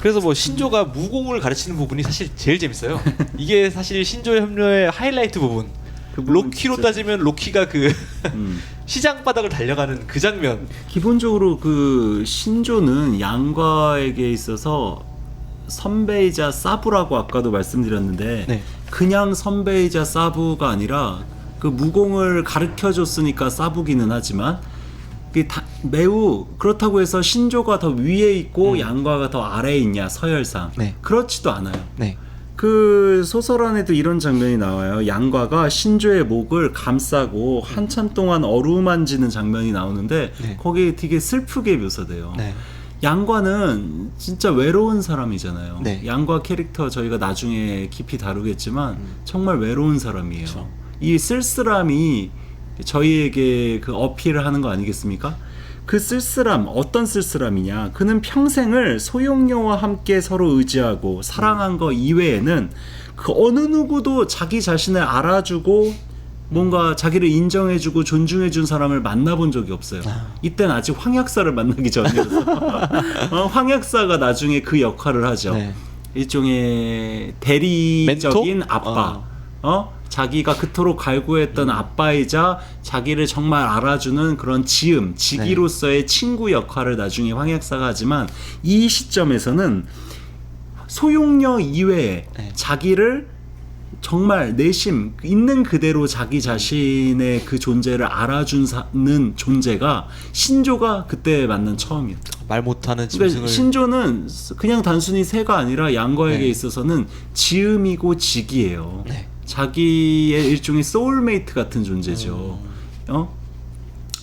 [SPEAKER 2] 그래서 뭐 신조가 무공을 가르치는 부분이 사실 제일 재밌어요. 이게 사실 신조 협녀의 하이라이트 부분.
[SPEAKER 3] 그 부분
[SPEAKER 2] 로키로
[SPEAKER 3] 진짜-
[SPEAKER 2] 따지면 로키가 그 시장 바닥을 달려가는 그 장면.
[SPEAKER 3] 기본적으로 그 신조는 양과에게 있어서 선배이자 사부라고 아까도 말씀드렸는데
[SPEAKER 2] 네.
[SPEAKER 3] 그냥 선배이자 사부가 아니라 그 무공을 가르쳐 줬으니까 사부기는 하지만 매우 그렇다고 해서 신조가 더 위에 있고 양과가 더 아래에 있냐 서열상
[SPEAKER 2] 네.
[SPEAKER 3] 그렇지도 않아요.
[SPEAKER 2] 네.
[SPEAKER 3] 그 소설 안에도 이런 장면이 나와요. 양과가 신조의 목을 감싸고 한참 동안 어루만지는 장면이 나오는데
[SPEAKER 2] 네.
[SPEAKER 3] 거기에 되게 슬프게 묘사돼요.
[SPEAKER 2] 네.
[SPEAKER 3] 양과는 진짜 외로운 사람이잖아요.
[SPEAKER 2] 네.
[SPEAKER 3] 양과 캐릭터 저희가 나중에 깊이 다루겠지만 정말 외로운 사람이에요.
[SPEAKER 2] 그렇죠.
[SPEAKER 3] 이 쓸쓸함이 저희에게 그 어필을 하는 거 아니겠습니까? 그 쓸쓸함, 어떤 쓸쓸함이냐? 그는 평생을 소용료와 함께 서로 의지하고 사랑한 거 이외에는 그 어느 누구도 자기 자신을 알아주고 뭔가 자기를 인정해주고 존중해준 사람을 만나본 적이 없어요. 이때는 아직 황약사를 만나기 전이어서 황약사가 나중에 그 역할을 하죠.
[SPEAKER 2] 네.
[SPEAKER 3] 일종의 대리적인
[SPEAKER 2] 멘토?
[SPEAKER 3] 아빠. 자기가 그토록 갈구했던 아빠이자 자기를 정말 알아주는 그런 지기로서의 친구 역할을 나중에 황약사가 하지만 이 시점에서는 소용료 이외에
[SPEAKER 2] 네.
[SPEAKER 3] 자기를 정말 내심 있는 그대로 자기 자신의 그 존재를 알아주는 존재가 신조가 그때 만난 처음이었다.
[SPEAKER 2] 말 못하는
[SPEAKER 3] 그러니까
[SPEAKER 2] 짐승을.
[SPEAKER 3] 신조는 그냥 단순히 새가 아니라 양과에게
[SPEAKER 2] 네.
[SPEAKER 3] 있어서는 지음이고 직이에요.
[SPEAKER 2] 네.
[SPEAKER 3] 자기의 일종의 소울메이트 같은 존재죠.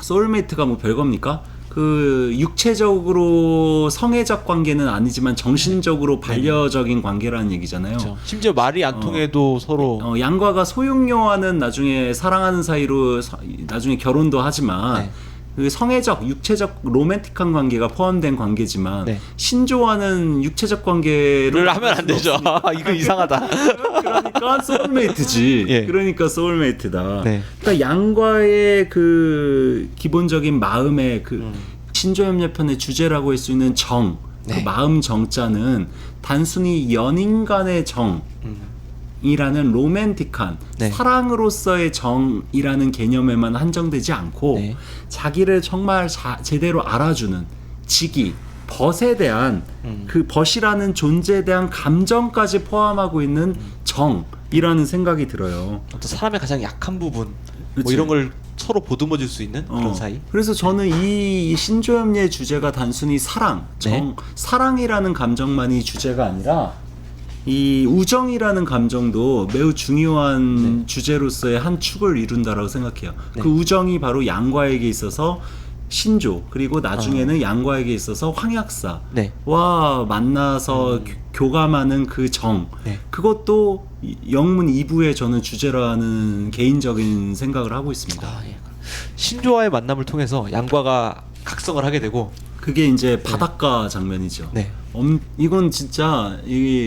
[SPEAKER 3] 소울메이트가 뭐 별겁니까? 그 육체적으로 성애적 관계는 아니지만 정신적으로 반려적인 관계라는 얘기잖아요.
[SPEAKER 2] 그렇죠. 심지어 말이 안 통해도 서로.
[SPEAKER 3] 양과가 소용료와는 나중에 사랑하는 사이로 나중에 결혼도 하지만
[SPEAKER 2] 네.
[SPEAKER 3] 그 성애적, 육체적, 로맨틱한 관계가 포함된 관계지만
[SPEAKER 2] 네.
[SPEAKER 3] 신조와는 육체적 관계를
[SPEAKER 2] 하면 안 되죠. 이거 이상하다.
[SPEAKER 3] 그러니까 소울메이트지.
[SPEAKER 2] 예.
[SPEAKER 3] 그러니까 소울메이트다.
[SPEAKER 2] 네.
[SPEAKER 3] 그러니까 양과의 그 기본적인 마음의 그 신조협력편의 주제라고 할 수 있는 정,
[SPEAKER 2] 네.
[SPEAKER 3] 그 마음 정자는 단순히 연인 간의 정. 이라는 로맨틱한
[SPEAKER 2] 네.
[SPEAKER 3] 사랑으로서의 정이라는 개념에만 한정되지 않고
[SPEAKER 2] 네.
[SPEAKER 3] 자기를 정말 제대로 알아주는 직이 벗에 대한 그 벗이라는 존재에 대한 감정까지 포함하고 있는 정이라는 생각이 들어요.
[SPEAKER 2] 어떤 사람의 가장 약한 부분 뭐
[SPEAKER 3] 그치.
[SPEAKER 2] 이런 걸 서로 보듬어 줄 수 있는 그런 사이.
[SPEAKER 3] 그래서 저는 이 신조협례의 주제가 단순히 사랑,
[SPEAKER 2] 네.
[SPEAKER 3] 사랑이라는 감정만이 주제가 아니라 이 우정이라는 감정도 매우 중요한 주제로서의 한 축을 이룬다라고 생각해요.
[SPEAKER 2] 네.
[SPEAKER 3] 그 우정이 바로 양과에게 있어서 신조 그리고 나중에는 양과에게 있어서 황약사와
[SPEAKER 2] 네.
[SPEAKER 3] 만나서 교감하는 그 정.
[SPEAKER 2] 네.
[SPEAKER 3] 그것도 영문 2부의 저는 주제라는 개인적인 생각을 하고 있습니다.
[SPEAKER 2] 예. 신조와의 만남을 통해서 양과가 각성을 하게 되고.
[SPEAKER 3] 그게 이제 바닷가 장면이죠.
[SPEAKER 2] 네.
[SPEAKER 3] 이건 진짜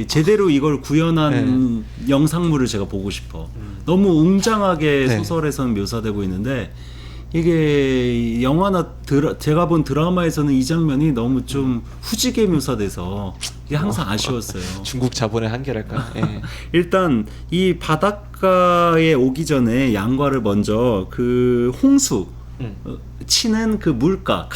[SPEAKER 3] 제대로 이걸 구현한 영상물을 제가 보고 싶어. 너무 웅장하게
[SPEAKER 2] 네.
[SPEAKER 3] 소설에서는 묘사되고 있는데 이게 영화나 제가 본 드라마에서는 이 장면이 너무 좀 후지게 묘사돼서 이게 항상 아쉬웠어요.
[SPEAKER 2] 중국 자본의 한계랄까. 예.
[SPEAKER 3] 일단 이 바닷가에 오기 전에 양과를 먼저 그 홍수 치는 그 물가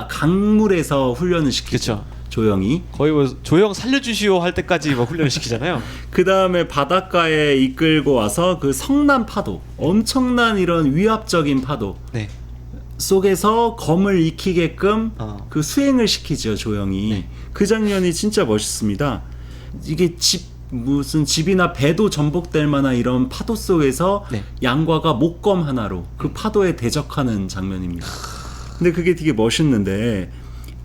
[SPEAKER 3] 강물에서 훈련을 시키죠.
[SPEAKER 2] 그쵸.
[SPEAKER 3] 조영이.
[SPEAKER 2] 거의 뭐 조영 살려주시오 할 때까지 막 훈련을 시키잖아요.
[SPEAKER 3] 그 다음에 바닷가에 이끌고 와서 그 성난 파도, 엄청난 이런 위압적인 파도
[SPEAKER 2] 네.
[SPEAKER 3] 속에서 검을 익히게끔 그 수행을 시키죠, 조영이.
[SPEAKER 2] 네.
[SPEAKER 3] 그 장면이 진짜 멋있습니다. 이게 무슨 집이나 배도 전복될 만한 이런 파도 속에서
[SPEAKER 2] 네.
[SPEAKER 3] 양과가 목검 하나로 그 파도에 대적하는 장면입니다. 근데 그게 되게 멋있는데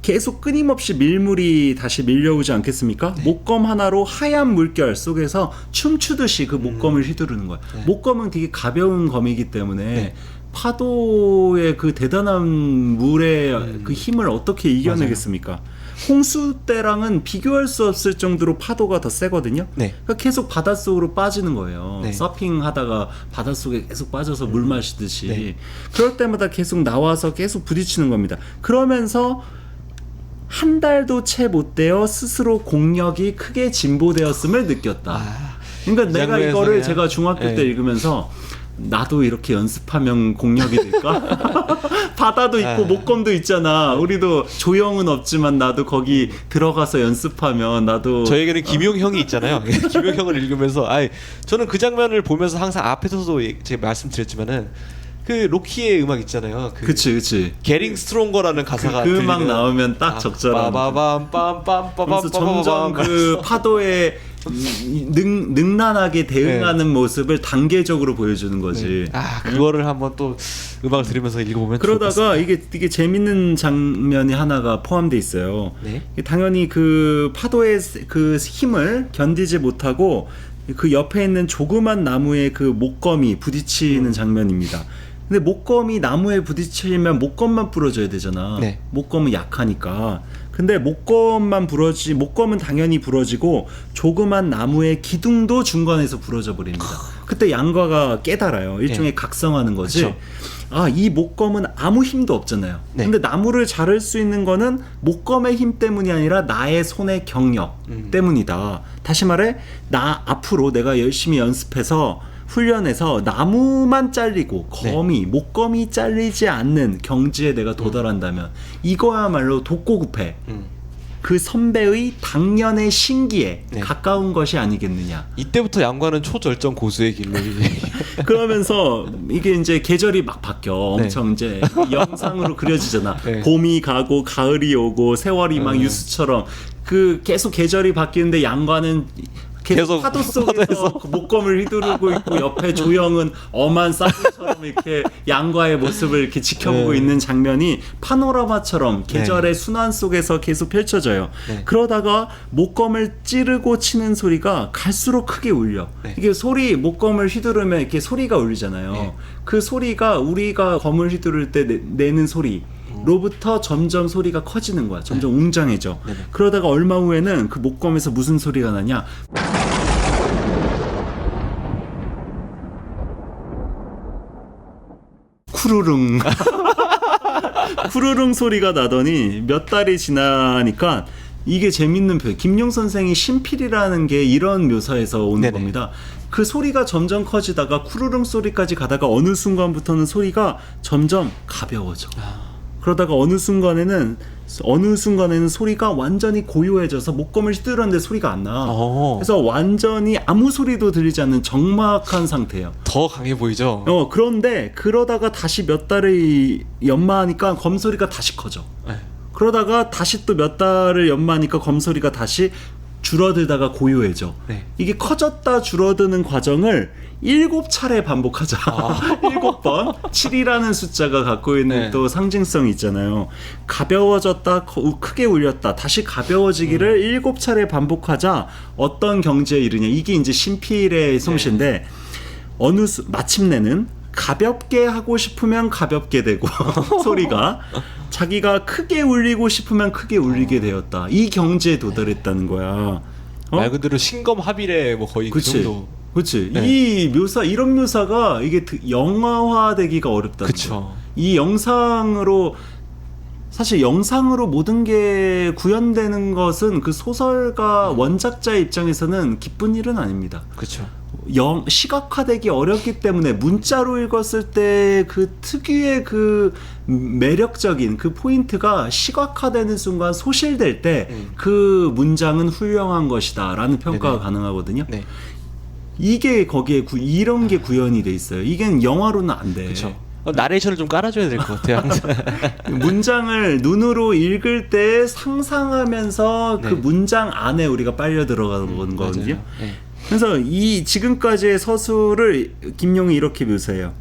[SPEAKER 3] 계속 끊임없이 밀물이 다시 밀려오지 않겠습니까? 목검 하나로 하얀 물결 속에서 춤추듯이 그 목검을 휘두르는 거예요. 목검은 되게 가벼운 검이기 때문에 파도의 그 대단한 물의 그 힘을 어떻게 이겨내겠습니까? 홍수 때랑은 비교할 수 없을 정도로 파도가 더 세거든요. 그러니까 계속 바닷속으로 빠지는 거예요. 서핑하다가 바닷속에 계속 빠져서 물 마시듯이. 그럴 때마다 계속 나와서 계속 부딪히는 겁니다. 그러면서 한 달도 채 못 되어 스스로 공력이 크게 진보되었음을 느꼈다. 그러니까 내가 이거를 제가 중학교 때 읽으면서 나도 이렇게 연습하면 공력이 될까? 바다도 있고 목검도 있잖아. 우리도 조형은 없지만 나도 거기 들어가서 연습하면 나도.
[SPEAKER 2] 저에게는 김용 형이 있잖아요. 김용 형을 읽으면서 저는 그 장면을 보면서 항상 앞에서도 제가 말씀드렸지만은 그 로키의 음악 있잖아요.
[SPEAKER 3] 그치.
[SPEAKER 2] 게링 스트롱거라는 가사가
[SPEAKER 3] 그 음악 나오면 딱 적절한.
[SPEAKER 2] 빠바밤빰빰빰빰빰빰.
[SPEAKER 3] 점점 그 파도에 능란하게 대응하는 모습을 단계적으로 보여주는 거지.
[SPEAKER 2] 그거를 한번 또 음악을 들으면서 읽어보면.
[SPEAKER 3] 그러다가 이게 재밌는 장면이 하나가 포함돼 있어요. 당연히 그 파도의 그 힘을 견디지 못하고 그 옆에 있는 조그만 나무에 그 목검이 부딪히는 장면입니다. 근데 목검이 나무에 부딪히면 목검만 부러져야 되잖아. 목검은 약하니까. 근데 목검은 당연히 부러지고 조그만 나무의 기둥도 중간에서 부러져 버립니다. 그때 양과가 깨달아요. 일종의 각성하는 거지. 이 목검은 아무 힘도 없잖아요. 근데 나무를 자를 수 있는 거는 목검의 힘 때문이 아니라 나의 손의 경력 때문이다. 다시 말해 앞으로 내가 열심히 연습해서 훈련해서 나무만 잘리고 목검이 잘리지 않는 경지에 내가 도달한다면 이거야말로 독고급해. 그 선배의 당년의 신기에 가까운 것이 아니겠느냐.
[SPEAKER 2] 이때부터 양과는 초절정 고수의 길로.
[SPEAKER 3] 그러면서 이게 이제 계절이 막 바뀌어. 엄청 이제 영상으로 그려지잖아. 봄이 가고 가을이 오고 세월이 막 유수처럼 그 계속 계절이 바뀌는데 양과는 계속 파도 속에서 그 목검을 휘두르고 있고 옆에 조형은 엄한 쌍처럼 이렇게 양과의 모습을 이렇게 지켜보고 있는 장면이 파노라마처럼 계절의 순환 속에서 계속 펼쳐져요. 그러다가 목검을 찌르고 치는 소리가 갈수록 크게 울려. 이게 목검을 휘두르면 이렇게 소리가 울리잖아요. 그 소리가 우리가 검을 휘두를 때 내는 소리 로부터 점점 소리가 커지는 거야. 점점 웅장해져. 그러다가 얼마 후에는 그 목검에서 무슨 소리가 나냐? 쿠르릉. 쿠르릉 소리가 나더니 몇 달이 지나니까 이게 재밌는 표현. 김용 선생이 신필이라는 게 이런 묘사에서 오는 겁니다. 그 소리가 점점 커지다가 쿠르릉 소리까지 가다가 어느 순간부터는 소리가 점점 가벼워져. 그러다가 어느 순간에는 소리가 완전히 고요해져서 목검을 휘두르는데 소리가 안 나. 그래서 완전히 아무 소리도 들리지 않는 적막한 상태예요.
[SPEAKER 2] 더 강해 보이죠?
[SPEAKER 3] 그런데 그러다가 다시 몇 달을 연마하니까 검소리가 다시 커져. 그러다가 다시 또 몇 달을 연마하니까 검소리가 다시 줄어들다가 고요해져. 이게 커졌다 줄어드는 과정을 7차례 반복하자. 7번. 7이라는 숫자가 갖고 있는 또 상징성이 있잖아요. 가벼워졌다, 크게 울렸다, 다시 가벼워지기를 7차례 반복하자 어떤 경지에 이르냐. 이게 이제 신필의 솜씨인데 마침내는 가볍게 하고 싶으면 가볍게 되고 소리가 자기가 크게 울리고 싶으면 크게 울리게 되었다. 이 경지에 도달했다는 거야.
[SPEAKER 2] 말 그대로 신검합일에 뭐 거의 그 정도.
[SPEAKER 3] 그렇지. 이런 묘사가 이게 영화화되기가 어렵다는 거야. 이 영상으로 사실 영상으로 모든 게 구현되는 것은 그 소설가 원작자의 입장에서는 기쁜 일은 아닙니다. 시각화되기 어렵기 때문에 문자로 읽었을 때 그 특유의 그 매력적인 그 포인트가 시각화되는 순간 소실될 때 그 문장은 훌륭한 것이다 라는 평가가 가능하거든요. 이게 거기에 이런 게 구현이 돼 있어요. 이게 영화로는 안 돼.
[SPEAKER 2] 나레이션을 좀 깔아줘야 될 것 같아요.
[SPEAKER 3] 문장을 눈으로 읽을 때 상상하면서 그 문장 안에 우리가 빨려 들어가는 거거든요. 그래서 이 지금까지의 서술을 김용이 이렇게 묘사해요.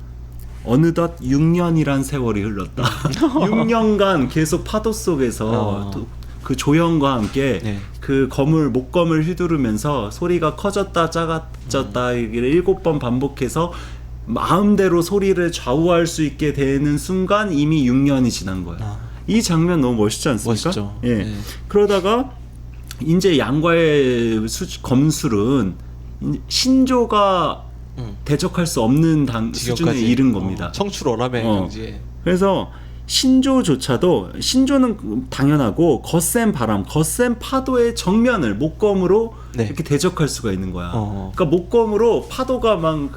[SPEAKER 3] 어느덧 6년이란 세월이 흘렀다. 6년간 계속 파도 속에서 그 조형과 함께
[SPEAKER 2] 네.
[SPEAKER 3] 그 목검을 휘두르면서 소리가 커졌다 작아졌다 이게 7번 반복해서 마음대로 소리를 좌우할 수 있게 되는 순간 이미 6년이 지난 거야. 이 장면 너무 멋있지 않습니까?
[SPEAKER 2] 멋있죠.
[SPEAKER 3] 예.
[SPEAKER 2] 네.
[SPEAKER 3] 그러다가 이제 양과의 검술은 신조가 대적할 수 없는 수준에 이른 겁니다.
[SPEAKER 2] 청출어람의 경지에.
[SPEAKER 3] 그래서 신조는 당연하고 거센 바람, 거센 파도의 정면을 목검으로
[SPEAKER 2] 네.
[SPEAKER 3] 이렇게 대적할 수가 있는 거야. 그러니까 목검으로 파도가 막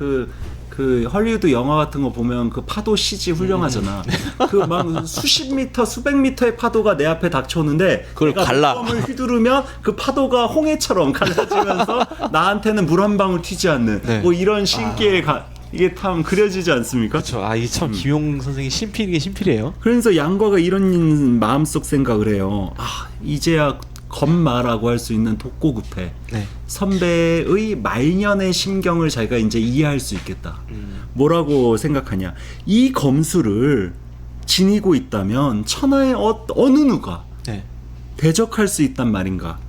[SPEAKER 3] 그 헐리우드 영화 같은 거 보면 그 파도 CG 훌륭하잖아. 그 막 수십 미터, 수백 미터의 파도가 내 앞에 닥쳐오는데
[SPEAKER 2] 그걸
[SPEAKER 3] 내가
[SPEAKER 2] 갈라.
[SPEAKER 3] 목검을 휘두르면 그 파도가 홍해처럼 갈라지면서 나한테는 물 한 방울 튀지 않는
[SPEAKER 2] 네.
[SPEAKER 3] 뭐 이런 신기에 이게 참 그려지지 않습니까?
[SPEAKER 2] 그렇죠. 이게 참 김용 선생이 신필이게 신필이에요.
[SPEAKER 3] 그래서 양과가 이런 마음속 생각을 해요. 이제야 건마라고 할 수 있는 독고구패.
[SPEAKER 2] 네.
[SPEAKER 3] 선배의 말년의 심경을 자기가 이제 이해할 수 있겠다. 뭐라고 생각하냐? 이 검술을 지니고 있다면 천하의 어느 누가
[SPEAKER 2] 네.
[SPEAKER 3] 대적할 수 있단 말인가?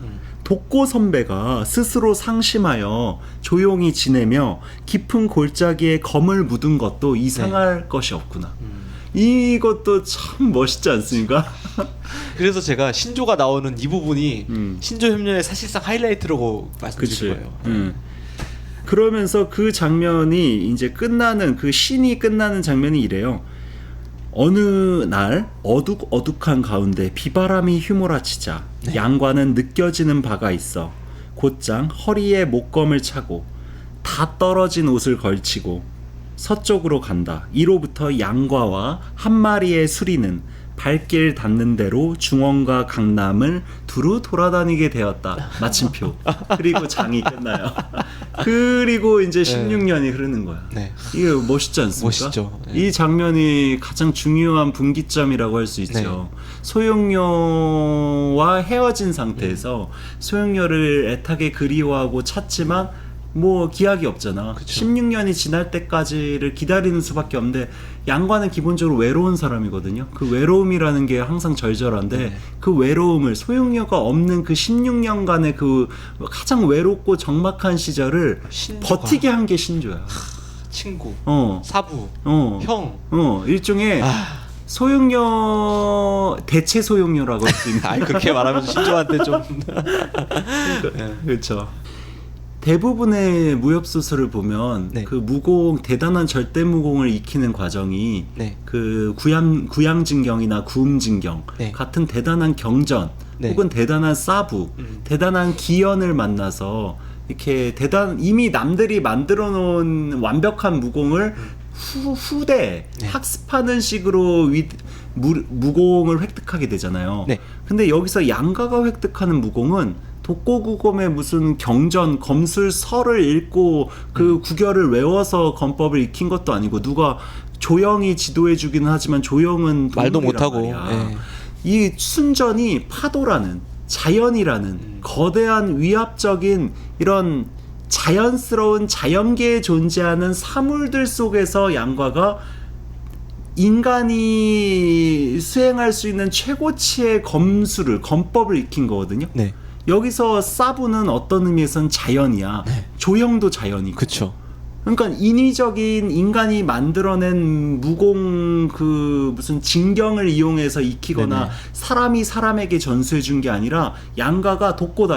[SPEAKER 3] 독고 선배가 스스로 상심하여 조용히 지내며 깊은 골짜기에 검을 묻은 것도 이상할 것이 없구나. 이것도 참 멋있지 않습니까?
[SPEAKER 2] 그래서 제가 신조가 나오는 이 부분이 신조 협련의 사실상 하이라이트라고 말씀드린 거예요.
[SPEAKER 3] 그러면서 그 장면이 이제 끝나는 그 씬이 끝나는 장면이 이래요. 어느 날 어둑어둑한 가운데 비바람이 휘몰아치자 양과는 느껴지는 바가 있어 곧장 허리에 목검을 차고 다 떨어진 옷을 걸치고 서쪽으로 간다. 이로부터 양과와 한 마리의 수리는 발길 닿는 대로 중원과 강남을 두루 돌아다니게 되었다. 마침표. 그리고 장이 끝나요. 그리고 이제 16년이 흐르는 거야.
[SPEAKER 2] 네.
[SPEAKER 3] 이게 멋있지 않습니까?
[SPEAKER 2] 멋있죠. 네.
[SPEAKER 3] 이 장면이 가장 중요한 분기점이라고 할 수 있죠.
[SPEAKER 2] 네.
[SPEAKER 3] 소용료와 헤어진 상태에서 소용료를 애타게 그리워하고 찾지만 뭐 기약이 없잖아.
[SPEAKER 2] 그쵸.
[SPEAKER 3] 16년이 지날 때까지를 기다리는 수밖에 없는데 양과는 기본적으로 외로운 사람이거든요. 그 외로움이라는 게 항상 절절한데
[SPEAKER 2] 네.
[SPEAKER 3] 그 외로움을 소용료가 없는 그 16년간의 그 가장 외롭고 적막한 시절을
[SPEAKER 2] 신조가.
[SPEAKER 3] 버티게 한 게 신조야.
[SPEAKER 2] 친구,
[SPEAKER 3] 어.
[SPEAKER 2] 사부,
[SPEAKER 3] 어.
[SPEAKER 2] 형.
[SPEAKER 3] 일종의 소용료 대체 소용료라고 할 수 있는.
[SPEAKER 2] 그렇게 말하면서 신조한테 좀
[SPEAKER 3] 그렇죠. 대부분의 무협 소설을 보면
[SPEAKER 2] 네.
[SPEAKER 3] 그 무공 대단한 절대 무공을 익히는 과정이
[SPEAKER 2] 네.
[SPEAKER 3] 그 구양진경이나 구음진경
[SPEAKER 2] 네.
[SPEAKER 3] 같은 대단한 경전
[SPEAKER 2] 네.
[SPEAKER 3] 혹은 대단한 사부, 대단한 기연을 만나서 이렇게 이미 남들이 만들어 놓은 완벽한 무공을 후대
[SPEAKER 2] 네.
[SPEAKER 3] 학습하는 식으로 무공을 획득하게 되잖아요.
[SPEAKER 2] 네.
[SPEAKER 3] 근데 여기서 양가가 획득하는 무공은 독고구검의 무슨 경전, 검술서를 읽고 그 구결을 외워서 검법을 익힌 것도 아니고 누가 조영이 지도해 주기는 하지만 조영은
[SPEAKER 2] 말도
[SPEAKER 3] 동물이란
[SPEAKER 2] 못하고
[SPEAKER 3] 말이야. 이 순전이 파도라는 자연이라는 거대한 위압적인 이런 자연스러운 자연계에 존재하는 사물들 속에서 양과가 인간이 수행할 수 있는 최고치의 검법을 익힌 거거든요.
[SPEAKER 2] 네.
[SPEAKER 3] 여기서 사부는 어떤 의미에서는 자연이야.
[SPEAKER 2] 네.
[SPEAKER 3] 조형도 자연이고.
[SPEAKER 2] 그렇죠.
[SPEAKER 3] 그러니까 인위적인 인간이 만들어낸 무공 그 무슨 진경을 이용해서 익히거나
[SPEAKER 2] 네네.
[SPEAKER 3] 사람이 사람에게 전수해 준 게 아니라 양가가 독고다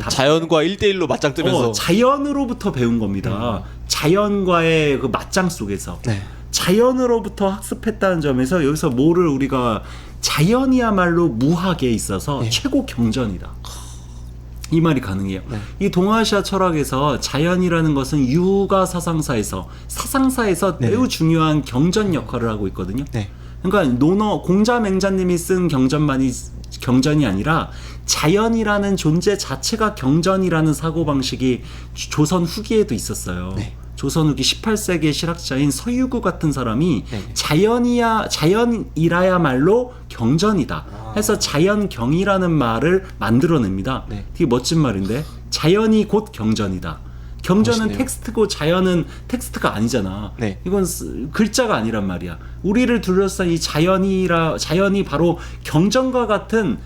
[SPEAKER 2] 자연과 1대1로 맞짱 뜨면서
[SPEAKER 3] 자연으로부터 배운 겁니다. 자연과의 그 맞짱 속에서
[SPEAKER 2] 네.
[SPEAKER 3] 자연으로부터 학습했다는 점에서 여기서 뭐를 우리가 자연이야말로 무학에 있어서
[SPEAKER 2] 네.
[SPEAKER 3] 최고 경전이다. 이 말이 가능해요.
[SPEAKER 2] 네.
[SPEAKER 3] 이 동아시아 철학에서 자연이라는 것은 유가 사상사에서
[SPEAKER 2] 네.
[SPEAKER 3] 매우 중요한 경전 역할을 하고 있거든요.
[SPEAKER 2] 네.
[SPEAKER 3] 그러니까 공자맹자님이 쓴 경전이 아니라 자연이라는 존재 자체가 경전이라는 사고방식이 조선 후기에도 있었어요.
[SPEAKER 2] 네.
[SPEAKER 3] 조선 후기 18세기의 실학자인 서유구 같은 사람이
[SPEAKER 2] 네.
[SPEAKER 3] 자연이라야말로 경전이다 해서 자연경이라는 말을 만들어냅니다.
[SPEAKER 2] 네.
[SPEAKER 3] 되게 멋진 말인데 자연이 곧 경전이다. 경전은
[SPEAKER 2] 멋있네요.
[SPEAKER 3] 텍스트고 자연은 텍스트가 아니잖아.
[SPEAKER 2] 네.
[SPEAKER 3] 이건 글자가 아니란 말이야. 우리를 둘러싼 이 자연이 바로 경전과 같은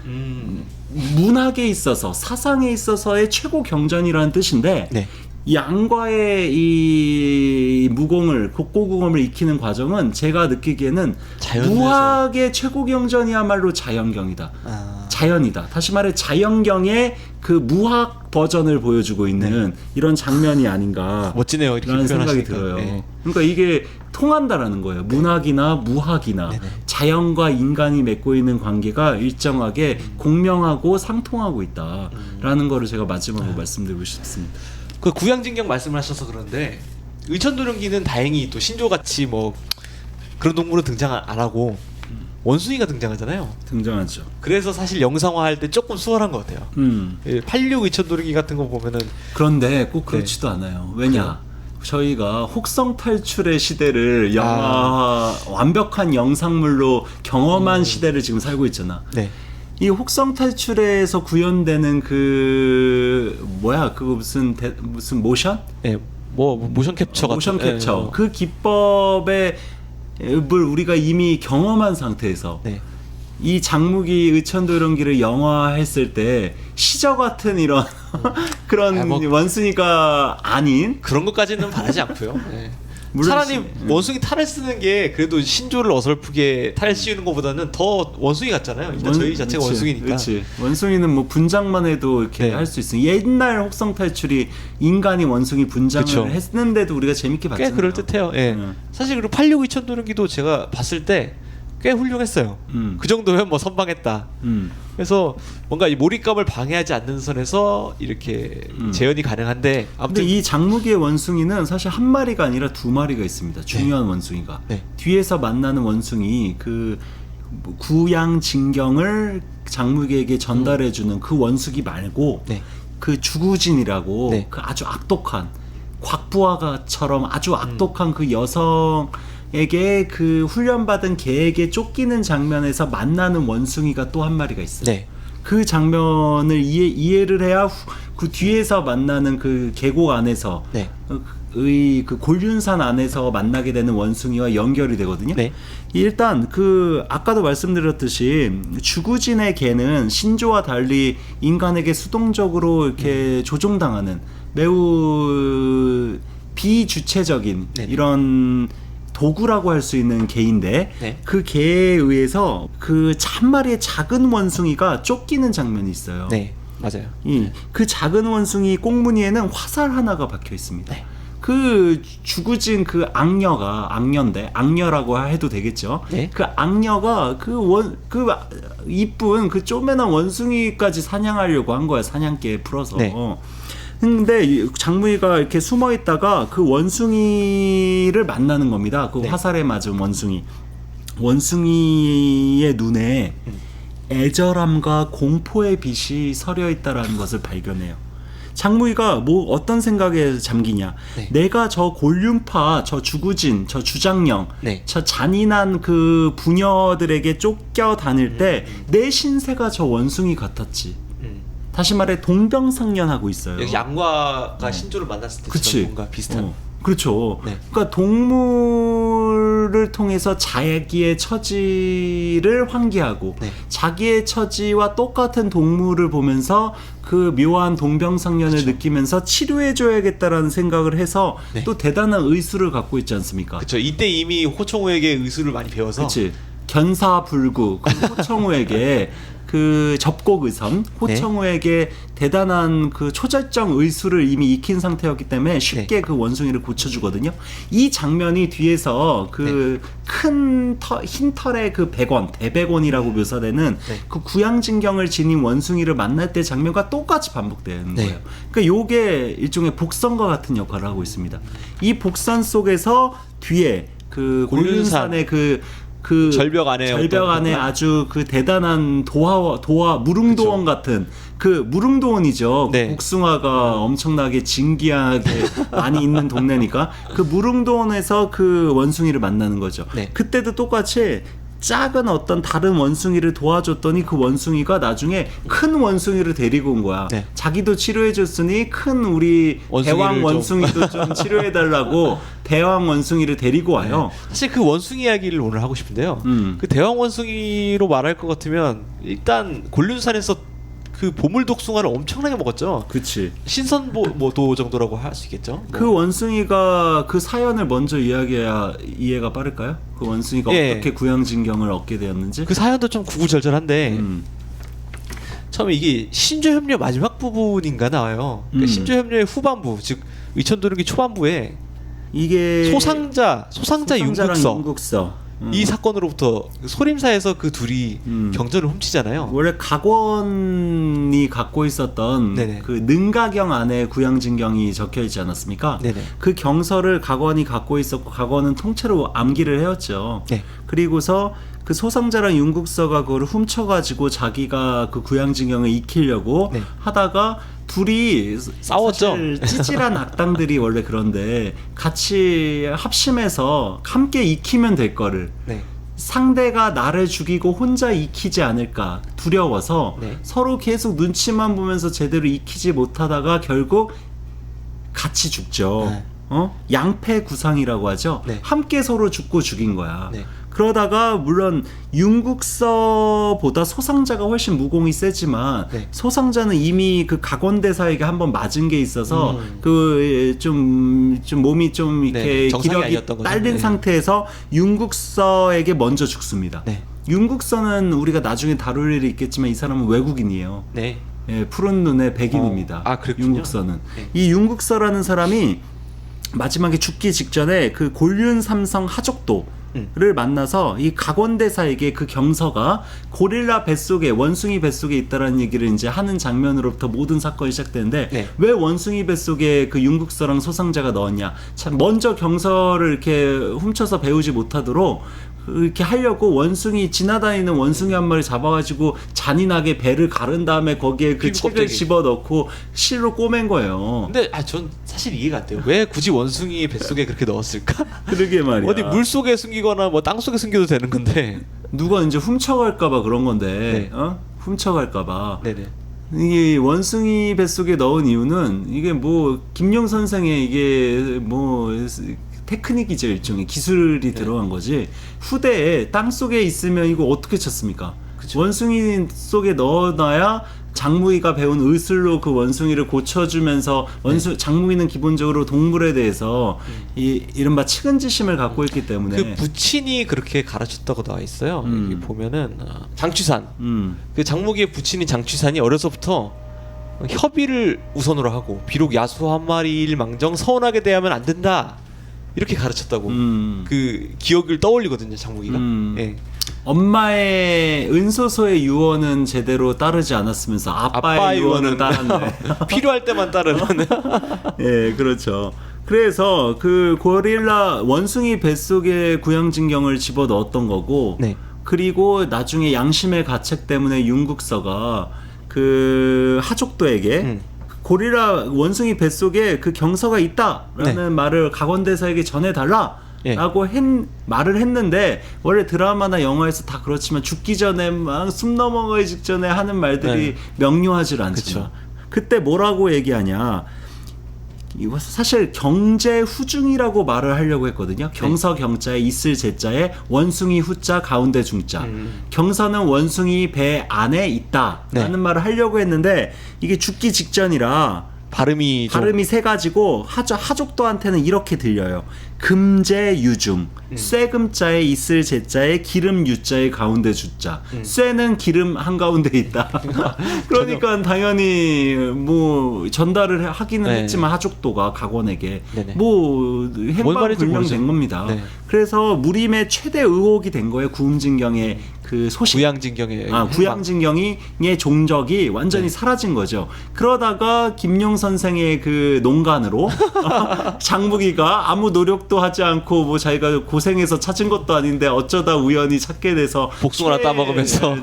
[SPEAKER 3] 문학에 있어서 사상에 있어서의 최고 경전이라는 뜻인데
[SPEAKER 2] 네.
[SPEAKER 3] 양과의 이 무공을 곡고공을 익히는 과정은 제가 느끼기에는
[SPEAKER 2] 자연에서.
[SPEAKER 3] 무학의 최고 경전이야말로 자연경이다.
[SPEAKER 2] 아.
[SPEAKER 3] 자연이다. 다시 말해 자연경의 그 무학 버전을 보여주고 있는 이런 장면이 아닌가.
[SPEAKER 2] 멋지네요. 이렇게
[SPEAKER 3] 라는 생각이
[SPEAKER 2] 표현하시니까.
[SPEAKER 3] 들어요.
[SPEAKER 2] 네.
[SPEAKER 3] 그러니까 이게 통한다라는 거예요. 문학이나 무학이나
[SPEAKER 2] 네네.
[SPEAKER 3] 자연과 인간이 맺고 있는 관계가 일정하게 공명하고 상통하고 있다라는 거를 제가 마지막으로 말씀드리고 싶습니다.
[SPEAKER 2] 그 구양진경 말씀을 하셔서 그런데 의천도령기는 다행히 또 신조같이 뭐 그런 동물은 등장 안 하고 원숭이가 등장하잖아요.
[SPEAKER 3] 등장하죠.
[SPEAKER 2] 그래서 사실 영상화할 때 조금 수월한 것 같아요. 86 의천도령기 같은 거 보면은
[SPEAKER 3] 그런데 꼭 그렇지도 않아요. 왜냐?
[SPEAKER 2] 그래요?
[SPEAKER 3] 저희가 혹성 탈출의 시대를 영화 완벽한 영상물로 경험한 시대를 지금 살고 있잖아.
[SPEAKER 2] 네.
[SPEAKER 3] 이 혹성 탈출에서 구현되는 그 뭐야 그거 무슨 모션?
[SPEAKER 2] 네. 뭐 모션 캡처 같은
[SPEAKER 3] 모션 캡처.
[SPEAKER 2] 네.
[SPEAKER 3] 그 기법의 을 우리가 이미 경험한 상태에서
[SPEAKER 2] 네.
[SPEAKER 3] 이 장무기 의천도령기를 영화했을 때 시저 같은 이런 그런
[SPEAKER 2] 아, 뭐
[SPEAKER 3] 원숭이가 아닌
[SPEAKER 2] 그런 것까지는 바라지 않고요. 네.
[SPEAKER 3] 물론
[SPEAKER 2] 차라리 원숭이 탈을 쓰는 게 그래도 신조를 어설프게 탈 씌우는 것보다는 더 원숭이 같잖아요. 일단 저희 자체가
[SPEAKER 3] 그치,
[SPEAKER 2] 원숭이니까.
[SPEAKER 3] 그치. 원숭이는 뭐 분장만 해도 이렇게
[SPEAKER 2] 네.
[SPEAKER 3] 할 수 있으니 옛날 혹성 탈출이 인간이 원숭이 분장을
[SPEAKER 2] 그쵸.
[SPEAKER 3] 했는데도 우리가 재밌게 봤잖아요.
[SPEAKER 2] 꽤 그럴 듯해요. 예. 사실 그리고 86 의천도령기도 제가 봤을 때 꽤 훌륭했어요. 그 정도면 뭐 선방했다. 그래서 뭔가 이 몰입감을 방해하지 않는 선에서 이렇게 재현이 가능한데
[SPEAKER 3] 근데
[SPEAKER 2] 아무튼
[SPEAKER 3] 이 장무기의 원숭이는 사실 한 마리가 아니라 두 마리가 있습니다. 중요한 원숭이가.
[SPEAKER 2] 네.
[SPEAKER 3] 뒤에서 만나는 원숭이 그 구양진경을 장무기에게 전달해주는 그 원숭이 말고
[SPEAKER 2] 네.
[SPEAKER 3] 그 주구진이라고
[SPEAKER 2] 네.
[SPEAKER 3] 그 아주 악독한 곽부아가처럼 아주 악독한 그 여성에게 그 훈련받은 개에게 쫓기는 장면에서 만나는 원숭이가 또 한 마리가 있어요.
[SPEAKER 2] 네.
[SPEAKER 3] 그 장면을 이해를 해야 그 뒤에서 만나는 그 계곡 안에서
[SPEAKER 2] 네.
[SPEAKER 3] 그 곤륜산 안에서 만나게 되는 원숭이와 연결이 되거든요.
[SPEAKER 2] 네.
[SPEAKER 3] 일단 그 아까도 말씀드렸듯이 주구진의 개는 신조와 달리 인간에게 수동적으로 이렇게 조종당하는 매우 비주체적인
[SPEAKER 2] 네네.
[SPEAKER 3] 이런 도구라고 할 수 있는 개인데
[SPEAKER 2] 네.
[SPEAKER 3] 그 개에 의해서 그 한 마리의 작은 원숭이가 쫓기는 장면이 있어요.
[SPEAKER 2] 네. 맞아요.
[SPEAKER 3] 그 작은 원숭이 꽁무니에는 화살 하나가 박혀 있습니다.
[SPEAKER 2] 네.
[SPEAKER 3] 그 죽으진 그 악녀라고 해도 되겠죠.
[SPEAKER 2] 네.
[SPEAKER 3] 그 악녀가 그 이쁜 그 쪼매난 원숭이까지 사냥하려고 한 거야. 사냥개에 풀어서.
[SPEAKER 2] 네.
[SPEAKER 3] 근데 장무이가 이렇게 숨어 있다가 그 원숭이를 만나는 겁니다. 그
[SPEAKER 2] 네.
[SPEAKER 3] 화살에 맞은 원숭이의 눈에 애절함과 공포의 빛이 서려 있다라는 것을 발견해요. 장무이가 뭐 어떤 생각에 잠기냐?
[SPEAKER 2] 네.
[SPEAKER 3] 내가 저 곤륜파, 저 주구진, 저 주장령,
[SPEAKER 2] 네.
[SPEAKER 3] 저 잔인한 그 부녀들에게 쫓겨 다닐 때 내 신세가 저 원숭이 같았지. 다시 말해 동병상련하고 있어요.
[SPEAKER 2] 여기 양과가 신조를 만났을 때
[SPEAKER 3] 그치.
[SPEAKER 2] 뭔가 비슷한.
[SPEAKER 3] 그렇죠.
[SPEAKER 2] 네.
[SPEAKER 3] 그러니까 동물을 통해서 자기의 처지를 환기하고
[SPEAKER 2] 네.
[SPEAKER 3] 자기의 처지와 똑같은 동물을 보면서 그 묘한 동병상련을
[SPEAKER 2] 그쵸.
[SPEAKER 3] 느끼면서 치료해줘야겠다라는 생각을 해서
[SPEAKER 2] 네.
[SPEAKER 3] 또 대단한 의술을 갖고 있지 않습니까?
[SPEAKER 2] 그렇죠. 이때 이미 호청우에게 의술을 많이 배워서
[SPEAKER 3] 그렇지. 견사불구 그 호청우에게 그 접곡의선 호청우에게 대단한 그 초절정 의술을 이미 익힌 상태였기 때문에 쉽게 그 원숭이를 고쳐주거든요. 이 장면이 뒤에서 그 큰 흰 털의 그 대백원이라고 묘사되는 그 구양진경을 지닌 원숭이를 만날 때 장면과 똑같이 반복되는 거예요. 그러니까 요게 일종의 복선과 같은 역할을 하고 있습니다. 이 복선 속에서 뒤에 그 곤륜산의 그
[SPEAKER 2] 절벽 안에
[SPEAKER 3] 아주 그 대단한 도화 무릉도원 같은 그 무릉도원이죠.
[SPEAKER 2] 네.
[SPEAKER 3] 복숭아가 엄청나게 진기하게 많이 있는 동네니까 그 무릉도원에서 그 원숭이를 만나는 거죠.
[SPEAKER 2] 네.
[SPEAKER 3] 그때도 똑같이 작은 어떤 다른 원숭이를 도와줬더니 그 원숭이가 나중에 큰 원숭이를 데리고 온 거야.
[SPEAKER 2] 네.
[SPEAKER 3] 자기도 치료해줬으니 큰 우리
[SPEAKER 2] 원숭이를
[SPEAKER 3] 대왕 원숭이도 좀 치료해달라고 대왕 원숭이를 데리고 와요.
[SPEAKER 2] 사실 그 원숭이 이야기를 오늘 하고 싶은데요. 그 대왕 원숭이로 말할 것 같으면 일단 곤륜산에서 그 보물 독숭아를 엄청나게 먹었죠.
[SPEAKER 3] 그치.
[SPEAKER 2] 신선도 정도라고 할 수 있겠죠.
[SPEAKER 3] 그 원숭이가 그 사연을 먼저 이야기해야 이해가 빠를까요? 그 원숭이가
[SPEAKER 2] 예.
[SPEAKER 3] 어떻게 구양진경을 얻게 되었는지.
[SPEAKER 2] 그 사연도 좀 구구절절한데
[SPEAKER 3] 음.
[SPEAKER 2] 처음에 이게 신조협력 마지막 부분인가 나와요. 그러니까 신조협력의 후반부, 즉 의천도령기 초반부에
[SPEAKER 3] 이게
[SPEAKER 2] 소상자
[SPEAKER 3] 소상자랑
[SPEAKER 2] 윤국서
[SPEAKER 3] 윤국서.
[SPEAKER 2] 이 사건으로부터 소림사에서 그 둘이 경전을 훔치잖아요.
[SPEAKER 3] 원래 각원이 갖고 있었던
[SPEAKER 2] 네네.
[SPEAKER 3] 그 능가경 안에 구양진경이 적혀 있지 않았습니까?
[SPEAKER 2] 네네.
[SPEAKER 3] 그 경서를 각원이 갖고 있었고 각원은 통째로 암기를 해왔죠.
[SPEAKER 2] 네.
[SPEAKER 3] 그리고서 그 소상자랑 윤국서가 그걸 훔쳐가지고 자기가 그 구양진경을 익히려고
[SPEAKER 2] 네.
[SPEAKER 3] 하다가 둘이
[SPEAKER 2] 싸웠죠.
[SPEAKER 3] 사실 찌질한 악당들이 원래 그런데 같이 합심해서 함께 익히면 될 거를
[SPEAKER 2] 네.
[SPEAKER 3] 상대가 나를 죽이고 혼자 익히지 않을까 두려워서
[SPEAKER 2] 네.
[SPEAKER 3] 서로 계속 눈치만 보면서 제대로 익히지 못하다가 결국 같이 죽죠.
[SPEAKER 2] 네.
[SPEAKER 3] 양패 구상이라고 하죠.
[SPEAKER 2] 네.
[SPEAKER 3] 함께 서로 죽고 죽인 거야.
[SPEAKER 2] 네.
[SPEAKER 3] 그러다가 물론 윤국서보다 소상자가 훨씬 무공이 세지만
[SPEAKER 2] 네.
[SPEAKER 3] 소상자는 이미 그 각원대사에게 한번 맞은 게 있어서 그 좀 몸이 좀 이렇게
[SPEAKER 2] 네, 정상이
[SPEAKER 3] 기력이
[SPEAKER 2] 아니었던 거죠.
[SPEAKER 3] 딸린
[SPEAKER 2] 네.
[SPEAKER 3] 상태에서 윤국서에게 먼저 죽습니다.
[SPEAKER 2] 네.
[SPEAKER 3] 윤국서는 우리가 나중에 다룰 일이 있겠지만 이 사람은 외국인이에요.
[SPEAKER 2] 네.
[SPEAKER 3] 예, 푸른 눈의 백인입니다.
[SPEAKER 2] 그렇군요.
[SPEAKER 3] 윤국서는.
[SPEAKER 2] 네.
[SPEAKER 3] 이 윤국서라는 사람이 마지막에 죽기 직전에 그 곤륜삼성 하족도를 만나서 이 각원대사에게 그 경서가 고릴라 뱃속에 원숭이 뱃속에 있다라는 얘기를 이제 하는 장면으로부터 모든 사건이 시작되는데
[SPEAKER 2] 네.
[SPEAKER 3] 왜 원숭이 뱃속에 그 윤국서랑 소상자가 넣었냐? 참 먼저 경서를 이렇게 훔쳐서 배우지 못하도록 이렇게 하려고 원숭이 지나다니는 원숭이 한 마리 잡아가지고 잔인하게 배를 가른 다음에 거기에 그
[SPEAKER 2] 피부
[SPEAKER 3] 책을
[SPEAKER 2] 껍데기.
[SPEAKER 3] 집어넣고 실로 꼬맨 거예요.
[SPEAKER 2] 근데 전 사실 이해가 안 돼요. 왜 굳이 원숭이 뱃속에 그렇게 넣었을까?
[SPEAKER 3] 그러게 말이야.
[SPEAKER 2] 어디 물 속에 숨기거나 뭐 땅 속에 숨겨도 되는 건데.
[SPEAKER 3] 누가 이제 훔쳐갈까봐 그런 건데,
[SPEAKER 2] 네.
[SPEAKER 3] 훔쳐갈까봐.
[SPEAKER 2] 네네.
[SPEAKER 3] 이 원숭이 뱃속에 넣은 이유는 이게 뭐 김용 선생의 이게 뭐 테크닉이죠. 일종의 기술이 들어간 거지. 후대에 땅 속에 있으면 이거 어떻게 찾습니까? 원숭이 속에 넣어놔야 장무이가 배운 의술로 그 원숭이를 고쳐주면서 장무이는 기본적으로 동물에 대해서 이른바 측은지심을 갖고 있기 때문에
[SPEAKER 2] 그 부친이 그렇게 가르쳤다고 나와 있어요. 여기 보면은 장취산. 그 장무기의 부친인 장취산이 어려서부터 협의를 우선으로 하고 비록 야수 한 마리일 망정 서운하게 대하면 안 된다. 이렇게 가르쳤다고 그 기억을 떠올리거든요, 장무기가. 예.
[SPEAKER 3] 엄마의 은소소의 유언은 제대로 따르지 않았으면서 아빠의 유언은 따랐네.
[SPEAKER 2] 필요할 때만 따르는.
[SPEAKER 3] 예, 그렇죠. 그래서 그 고릴라 원숭이 뱃속에 구양진경을 집어 넣었던 거고,
[SPEAKER 2] 네.
[SPEAKER 3] 그리고 나중에 양심의 가책 때문에 윤국서가 그 하족도에게 고릴라 원숭이 뱃속에 그 경서가 있다라는 말을 각원대사에게 전해달라.
[SPEAKER 2] 예.
[SPEAKER 3] 라고 말을 했는데 원래 드라마나 영화에서 다 그렇지만 죽기 전에 막 숨 넘어가기 직전에 하는 말들이 명료하지 않죠. 그때 뭐라고 얘기하냐? 이거 사실 경제 후중이라고 말을 하려고 했거든요. 경서 경자에 있을 제자에 원숭이 후자 가운데 중자. 경서는 원숭이 배 안에 있다라는 말을 하려고 했는데 이게 죽기 직전이라
[SPEAKER 2] 발음이
[SPEAKER 3] 세 가지고 하족도한테는 이렇게 들려요. 금제 유중. 쇠금자에 있을 제자에 기름 유자의 가운데 주자. 쇠는 기름 한가운데 있다. 그러니까 당연히 뭐 전달을 하기는
[SPEAKER 2] 네.
[SPEAKER 3] 했지만 하족도가 각원에게
[SPEAKER 2] 네네.
[SPEAKER 3] 뭐 행방불명된 겁니다.
[SPEAKER 2] 네.
[SPEAKER 3] 그래서 무림의 최대 의혹이 된 거예요. 구음진경의 그 소식.
[SPEAKER 2] 구양진경의
[SPEAKER 3] 구양진경의 종적이 완전히 사라진 거죠. 그러다가 김용 선생의 그 농간으로 장무기가 아무 노력도 하지 않고 뭐 자기가 고생해서 찾은 것도 아닌데 어쩌다 우연히 찾게 돼서
[SPEAKER 2] 복숭아나 따먹으면서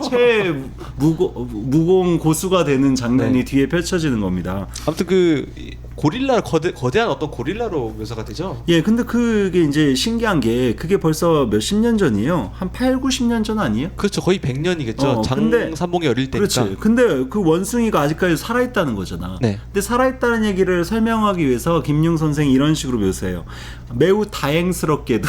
[SPEAKER 3] 무공 고수가 되는 장면이
[SPEAKER 2] 네.
[SPEAKER 3] 뒤에 펼쳐지는 겁니다.
[SPEAKER 2] 아무튼 그 고릴라 거대한 어떤 고릴라로 묘사가 되죠.
[SPEAKER 3] 예, 근데 그게 이제 신기한 게 그게 벌써 몇십 년 전이에요. 한 8, 90년 전 아니에요?
[SPEAKER 2] 그렇죠. 거의 100년이겠죠. 장삼봉이 어릴 때니까.
[SPEAKER 3] 그렇지. 근데 그 원숭이가 아직까지 살아있다는 거잖아.
[SPEAKER 2] 네.
[SPEAKER 3] 근데 살아있다는 얘기를 설명하기 위해서 김용 선생이 이런 식으로 묘사해요. 매우 다행스럽게도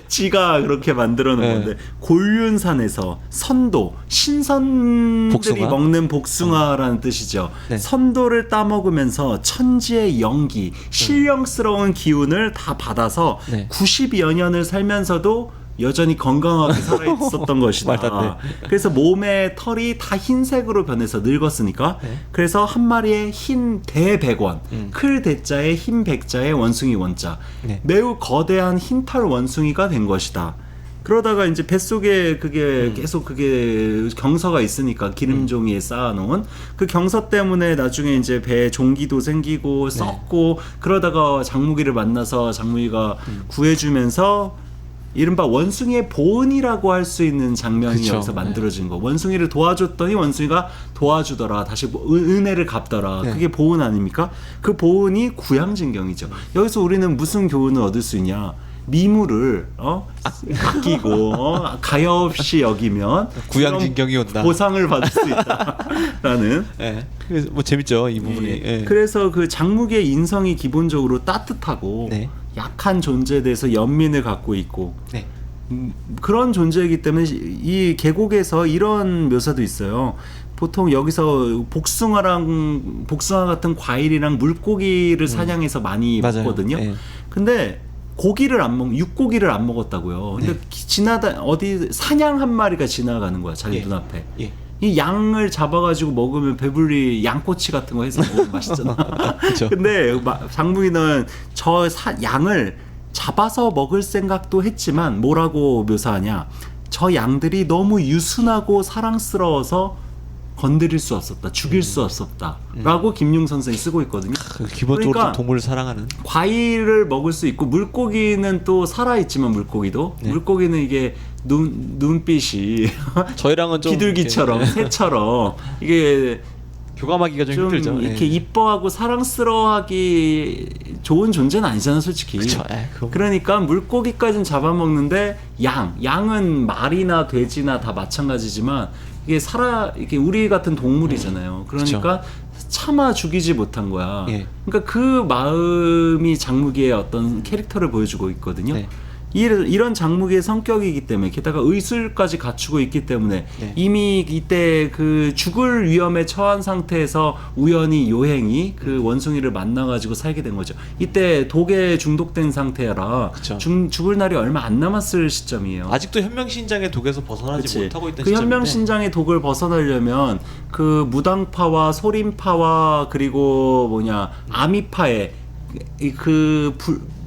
[SPEAKER 3] 지가 그렇게 만들어 놓은
[SPEAKER 2] 네.
[SPEAKER 3] 건데 곤륜산에서 선도, 신선들이
[SPEAKER 2] 복숭아?
[SPEAKER 3] 먹는 복숭아라는 뜻이죠.
[SPEAKER 2] 네.
[SPEAKER 3] 선도를 따먹으면서 천지의 영기, 신령스러운 기운을 다 받아서
[SPEAKER 2] 네.
[SPEAKER 3] 90여 년을 살면서도 여전히 건강하게 살아있었던 것이다.
[SPEAKER 2] 말도 안 돼.
[SPEAKER 3] 그래서 몸의 털이 다 흰색으로 변해서 늙었으니까
[SPEAKER 2] 네.
[SPEAKER 3] 그래서 한 마리의 흰 대백원, 클 대자에 흰 백자에 원숭이 원자,
[SPEAKER 2] 네.
[SPEAKER 3] 매우 거대한 흰털 원숭이가 된 것이다. 그러다가 이제 뱃속에 그게 계속 그게 경서가 있으니까 기름종이에 쌓아놓은 그 경서 때문에 나중에 이제 배에 종기도 생기고 썩고 그러다가 장무기를 만나서 장무기가 구해주면서 이른바 원숭이의 보은이라고 할 수 있는 장면이
[SPEAKER 2] 그쵸.
[SPEAKER 3] 여기서 만들어진 거. 원숭이를 도와줬더니 원숭이가 도와주더라. 다시 은혜를 갚더라.
[SPEAKER 2] 네.
[SPEAKER 3] 그게 보은 아닙니까? 그 보은이 구양진경이죠. 여기서 우리는 무슨 교훈을 얻을 수 있냐? 미물을 아끼고 가엾이 여기면
[SPEAKER 2] 구양진경이 온다.
[SPEAKER 3] 보상을 받을 수 있다라는.
[SPEAKER 2] 예. 그래서 뭐 재밌죠 이 부분이. 예.
[SPEAKER 3] 그래서 그 장무기의 인성이 기본적으로 따뜻하고
[SPEAKER 2] 네.
[SPEAKER 3] 약한 존재에 대해서 연민을 갖고 있고
[SPEAKER 2] 네.
[SPEAKER 3] 그런 존재이기 때문에 이 계곡에서 이런 묘사도 있어요. 보통 여기서 복숭아 같은 과일이랑 물고기를 사냥해서 많이
[SPEAKER 2] 맞아요.
[SPEAKER 3] 먹거든요.
[SPEAKER 2] 예.
[SPEAKER 3] 근데 육고기를 안 먹었다고요. 근데 지나다 어디 사냥 한 마리가 지나가는 거야 자기
[SPEAKER 2] 예.
[SPEAKER 3] 눈앞에.
[SPEAKER 2] 예.
[SPEAKER 3] 이 양을 잡아가지고 먹으면 배불리 양꼬치 같은 거 해서 먹으면 맛있잖아.
[SPEAKER 2] 그쵸.
[SPEAKER 3] 근데 장무기는 양을 잡아서 먹을 생각도 했지만 뭐라고 묘사하냐? 저 양들이 너무 유순하고 사랑스러워서 건드릴 수 없었다, 죽일 수 없었다라고 김용 선생이 쓰고 있거든요.
[SPEAKER 2] 기본적으로
[SPEAKER 3] 그러니까
[SPEAKER 2] 좀 동물을 사랑하는.
[SPEAKER 3] 과일을 먹을 수 있고 물고기는 또 살아있지만 물고기도 물고기는 이게 눈빛이
[SPEAKER 2] 저희랑은 좀
[SPEAKER 3] 비둘기처럼
[SPEAKER 2] 이렇게,
[SPEAKER 3] 새처럼 이게
[SPEAKER 2] 교감하기가 좀 힘들죠.
[SPEAKER 3] 이렇게
[SPEAKER 2] 예.
[SPEAKER 3] 이뻐하고 사랑스러워하기 좋은 존재는 아니잖아, 솔직히.
[SPEAKER 2] 그쵸.
[SPEAKER 3] 그러니까 물고기까지는 잡아먹는데 양은 말이나 돼지나 다 마찬가지지만 이게 우리 같은 동물이잖아요. 그러니까 차마 죽이지 못한 거야.
[SPEAKER 2] 예.
[SPEAKER 3] 그러니까 그 마음이 장무기의 어떤 캐릭터를 보여주고 있거든요.
[SPEAKER 2] 네.
[SPEAKER 3] 이런 장무기의 성격이기 때문에 게다가 의술까지 갖추고 있기 때문에
[SPEAKER 2] 네.
[SPEAKER 3] 이미 이때 그 죽을 위험에 처한 상태에서 우연히 요행이 그 원숭이를 만나가지고 살게 된 거죠. 이때 독에 중독된 상태라
[SPEAKER 2] 그쵸.
[SPEAKER 3] 죽을 날이 얼마 안 남았을 시점이에요.
[SPEAKER 2] 아직도 현명신장의 독에서 벗어나지
[SPEAKER 3] 그치.
[SPEAKER 2] 못하고 있던
[SPEAKER 3] 그
[SPEAKER 2] 시점인데.
[SPEAKER 3] 현명신장의 독을 벗어나려면 그 무당파와 소림파와 그리고 아미파의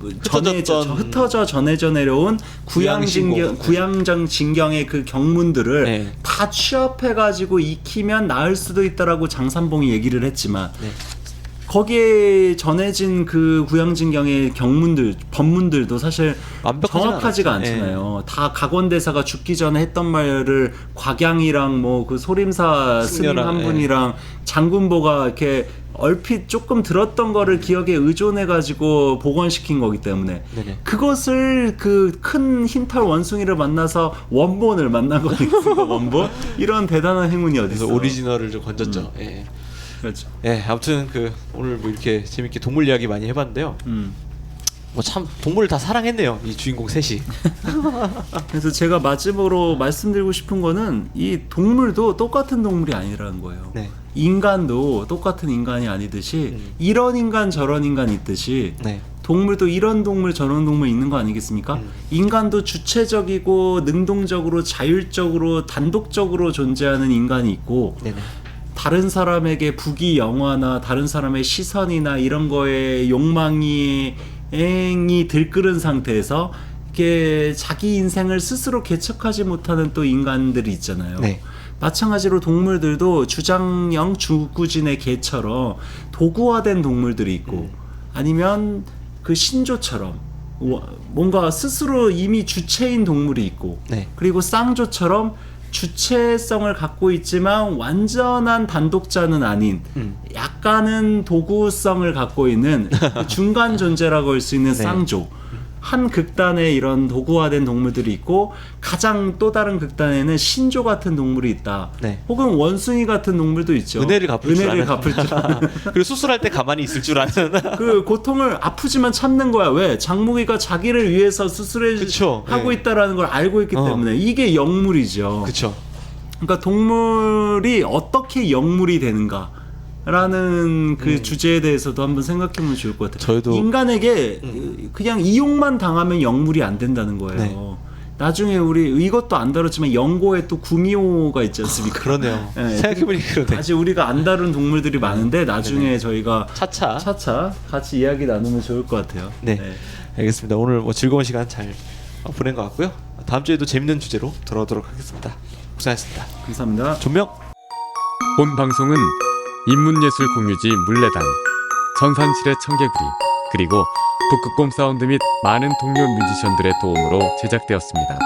[SPEAKER 3] 흩어져 전해져 내려온 구양진경의 그 경문들을
[SPEAKER 2] 네.
[SPEAKER 3] 다 취합해가지고 익히면 나을 수도 있다라고 장삼봉이 얘기를 했지만 거기에 전해진 그 구양진경의 법문들도 사실 정확하지가 않잖아요. 다 각원대사가 죽기 전에 했던 말을 곽양이랑 그 소림사 스님 한 분이랑 장군보가 이렇게 얼핏 조금 들었던 거를 기억에 의존해가지고 복원시킨 거기 때문에
[SPEAKER 2] 네네.
[SPEAKER 3] 그것을 그 큰 흰털 원숭이를 만나서 원본을 만난 거니까 원본 이런 대단한 행운이 어디 있어?
[SPEAKER 2] 그래서 오리지널을 좀 건졌죠. 예.
[SPEAKER 3] 그렇죠.
[SPEAKER 2] 예, 아무튼 오늘 이렇게 재밌게 동물 이야기 많이 해봤는데요. 참 동물을 다 사랑했네요. 이 주인공 셋이.
[SPEAKER 3] 그래서 제가 마지막으로 말씀드리고 싶은 거는 이 동물도 똑같은 동물이 아니라는 거예요.
[SPEAKER 2] 네.
[SPEAKER 3] 인간도 똑같은 인간이 아니듯이 이런 인간 저런 인간 있듯이
[SPEAKER 2] 네.
[SPEAKER 3] 동물도 이런 동물 저런 동물 있는 거 아니겠습니까? 인간도 주체적이고 능동적으로 자율적으로 단독적으로 존재하는 인간이 있고
[SPEAKER 2] 네네.
[SPEAKER 3] 다른 사람에게 부귀 영화나 다른 사람의 시선이나 이런 거에 욕망이 들끓은 상태에서 이렇게 자기 인생을 스스로 개척하지 못하는 또 인간들이 있잖아요.
[SPEAKER 2] 네.
[SPEAKER 3] 마찬가지로 동물들도 주장형 주구진의 개처럼 도구화된 동물들이 있고 아니면 그 신조처럼 뭔가 스스로 이미 주체인 동물이 있고
[SPEAKER 2] 네.
[SPEAKER 3] 그리고 쌍조처럼 주체성을 갖고 있지만 완전한 단독자는 아닌 약간은 도구성을 갖고 있는 중간 존재라고 할 수 있는
[SPEAKER 2] 네.
[SPEAKER 3] 쌍조. 한 극단에 이런 도구화된 동물들이 있고 가장 또 다른 극단에는 신조 같은 동물이 있다.
[SPEAKER 2] 네.
[SPEAKER 3] 혹은 원숭이 같은 동물도 있죠.
[SPEAKER 2] 은혜를 갚을 줄 아는.
[SPEAKER 3] 갚을 줄 아는.
[SPEAKER 2] 그리고 수술할 때 가만히 있을 줄 아는.
[SPEAKER 3] 그 고통을 아프지만 참는 거야. 왜? 장무기가 자기를 위해서
[SPEAKER 2] 그쵸.
[SPEAKER 3] 하고
[SPEAKER 2] 네.
[SPEAKER 3] 있다라는 걸 알고 있기 때문에 이게 영물이죠.
[SPEAKER 2] 그렇죠.
[SPEAKER 3] 그러니까 동물이 어떻게 영물이 되는가? 라는 그 주제에 대해서도 한번 생각해보면 좋을 것 같아요.
[SPEAKER 2] 저희도-
[SPEAKER 3] 인간에게 그냥 이용만 당하면 영물이 안 된다는 거예요.
[SPEAKER 2] 네.
[SPEAKER 3] 나중에 우리 이것도 안 다뤘지만 연고에 또 구미호가 있지 않습니까?
[SPEAKER 2] 그러네요.
[SPEAKER 3] 네.
[SPEAKER 2] 생각해보니까 그러네.
[SPEAKER 3] 아직 우리가 안 다룬 동물들이 많은데 나중에 저희가
[SPEAKER 2] 차차.
[SPEAKER 3] 같이 이야기 나누면 좋을 것 같아요.
[SPEAKER 2] 네. 알겠습니다. 오늘 뭐 즐거운 시간 잘 보낸 것 같고요. 다음 주에도 재밌는 주제로 돌아오도록 하겠습니다. 고생하셨습니다.
[SPEAKER 3] 감사합니다.
[SPEAKER 2] 존명.
[SPEAKER 1] 본 방송은 인문예술 공유지 물레단, 전산실의 청개구리, 그리고 북극곰 사운드 및 많은 동료 뮤지션들의 도움으로 제작되었습니다.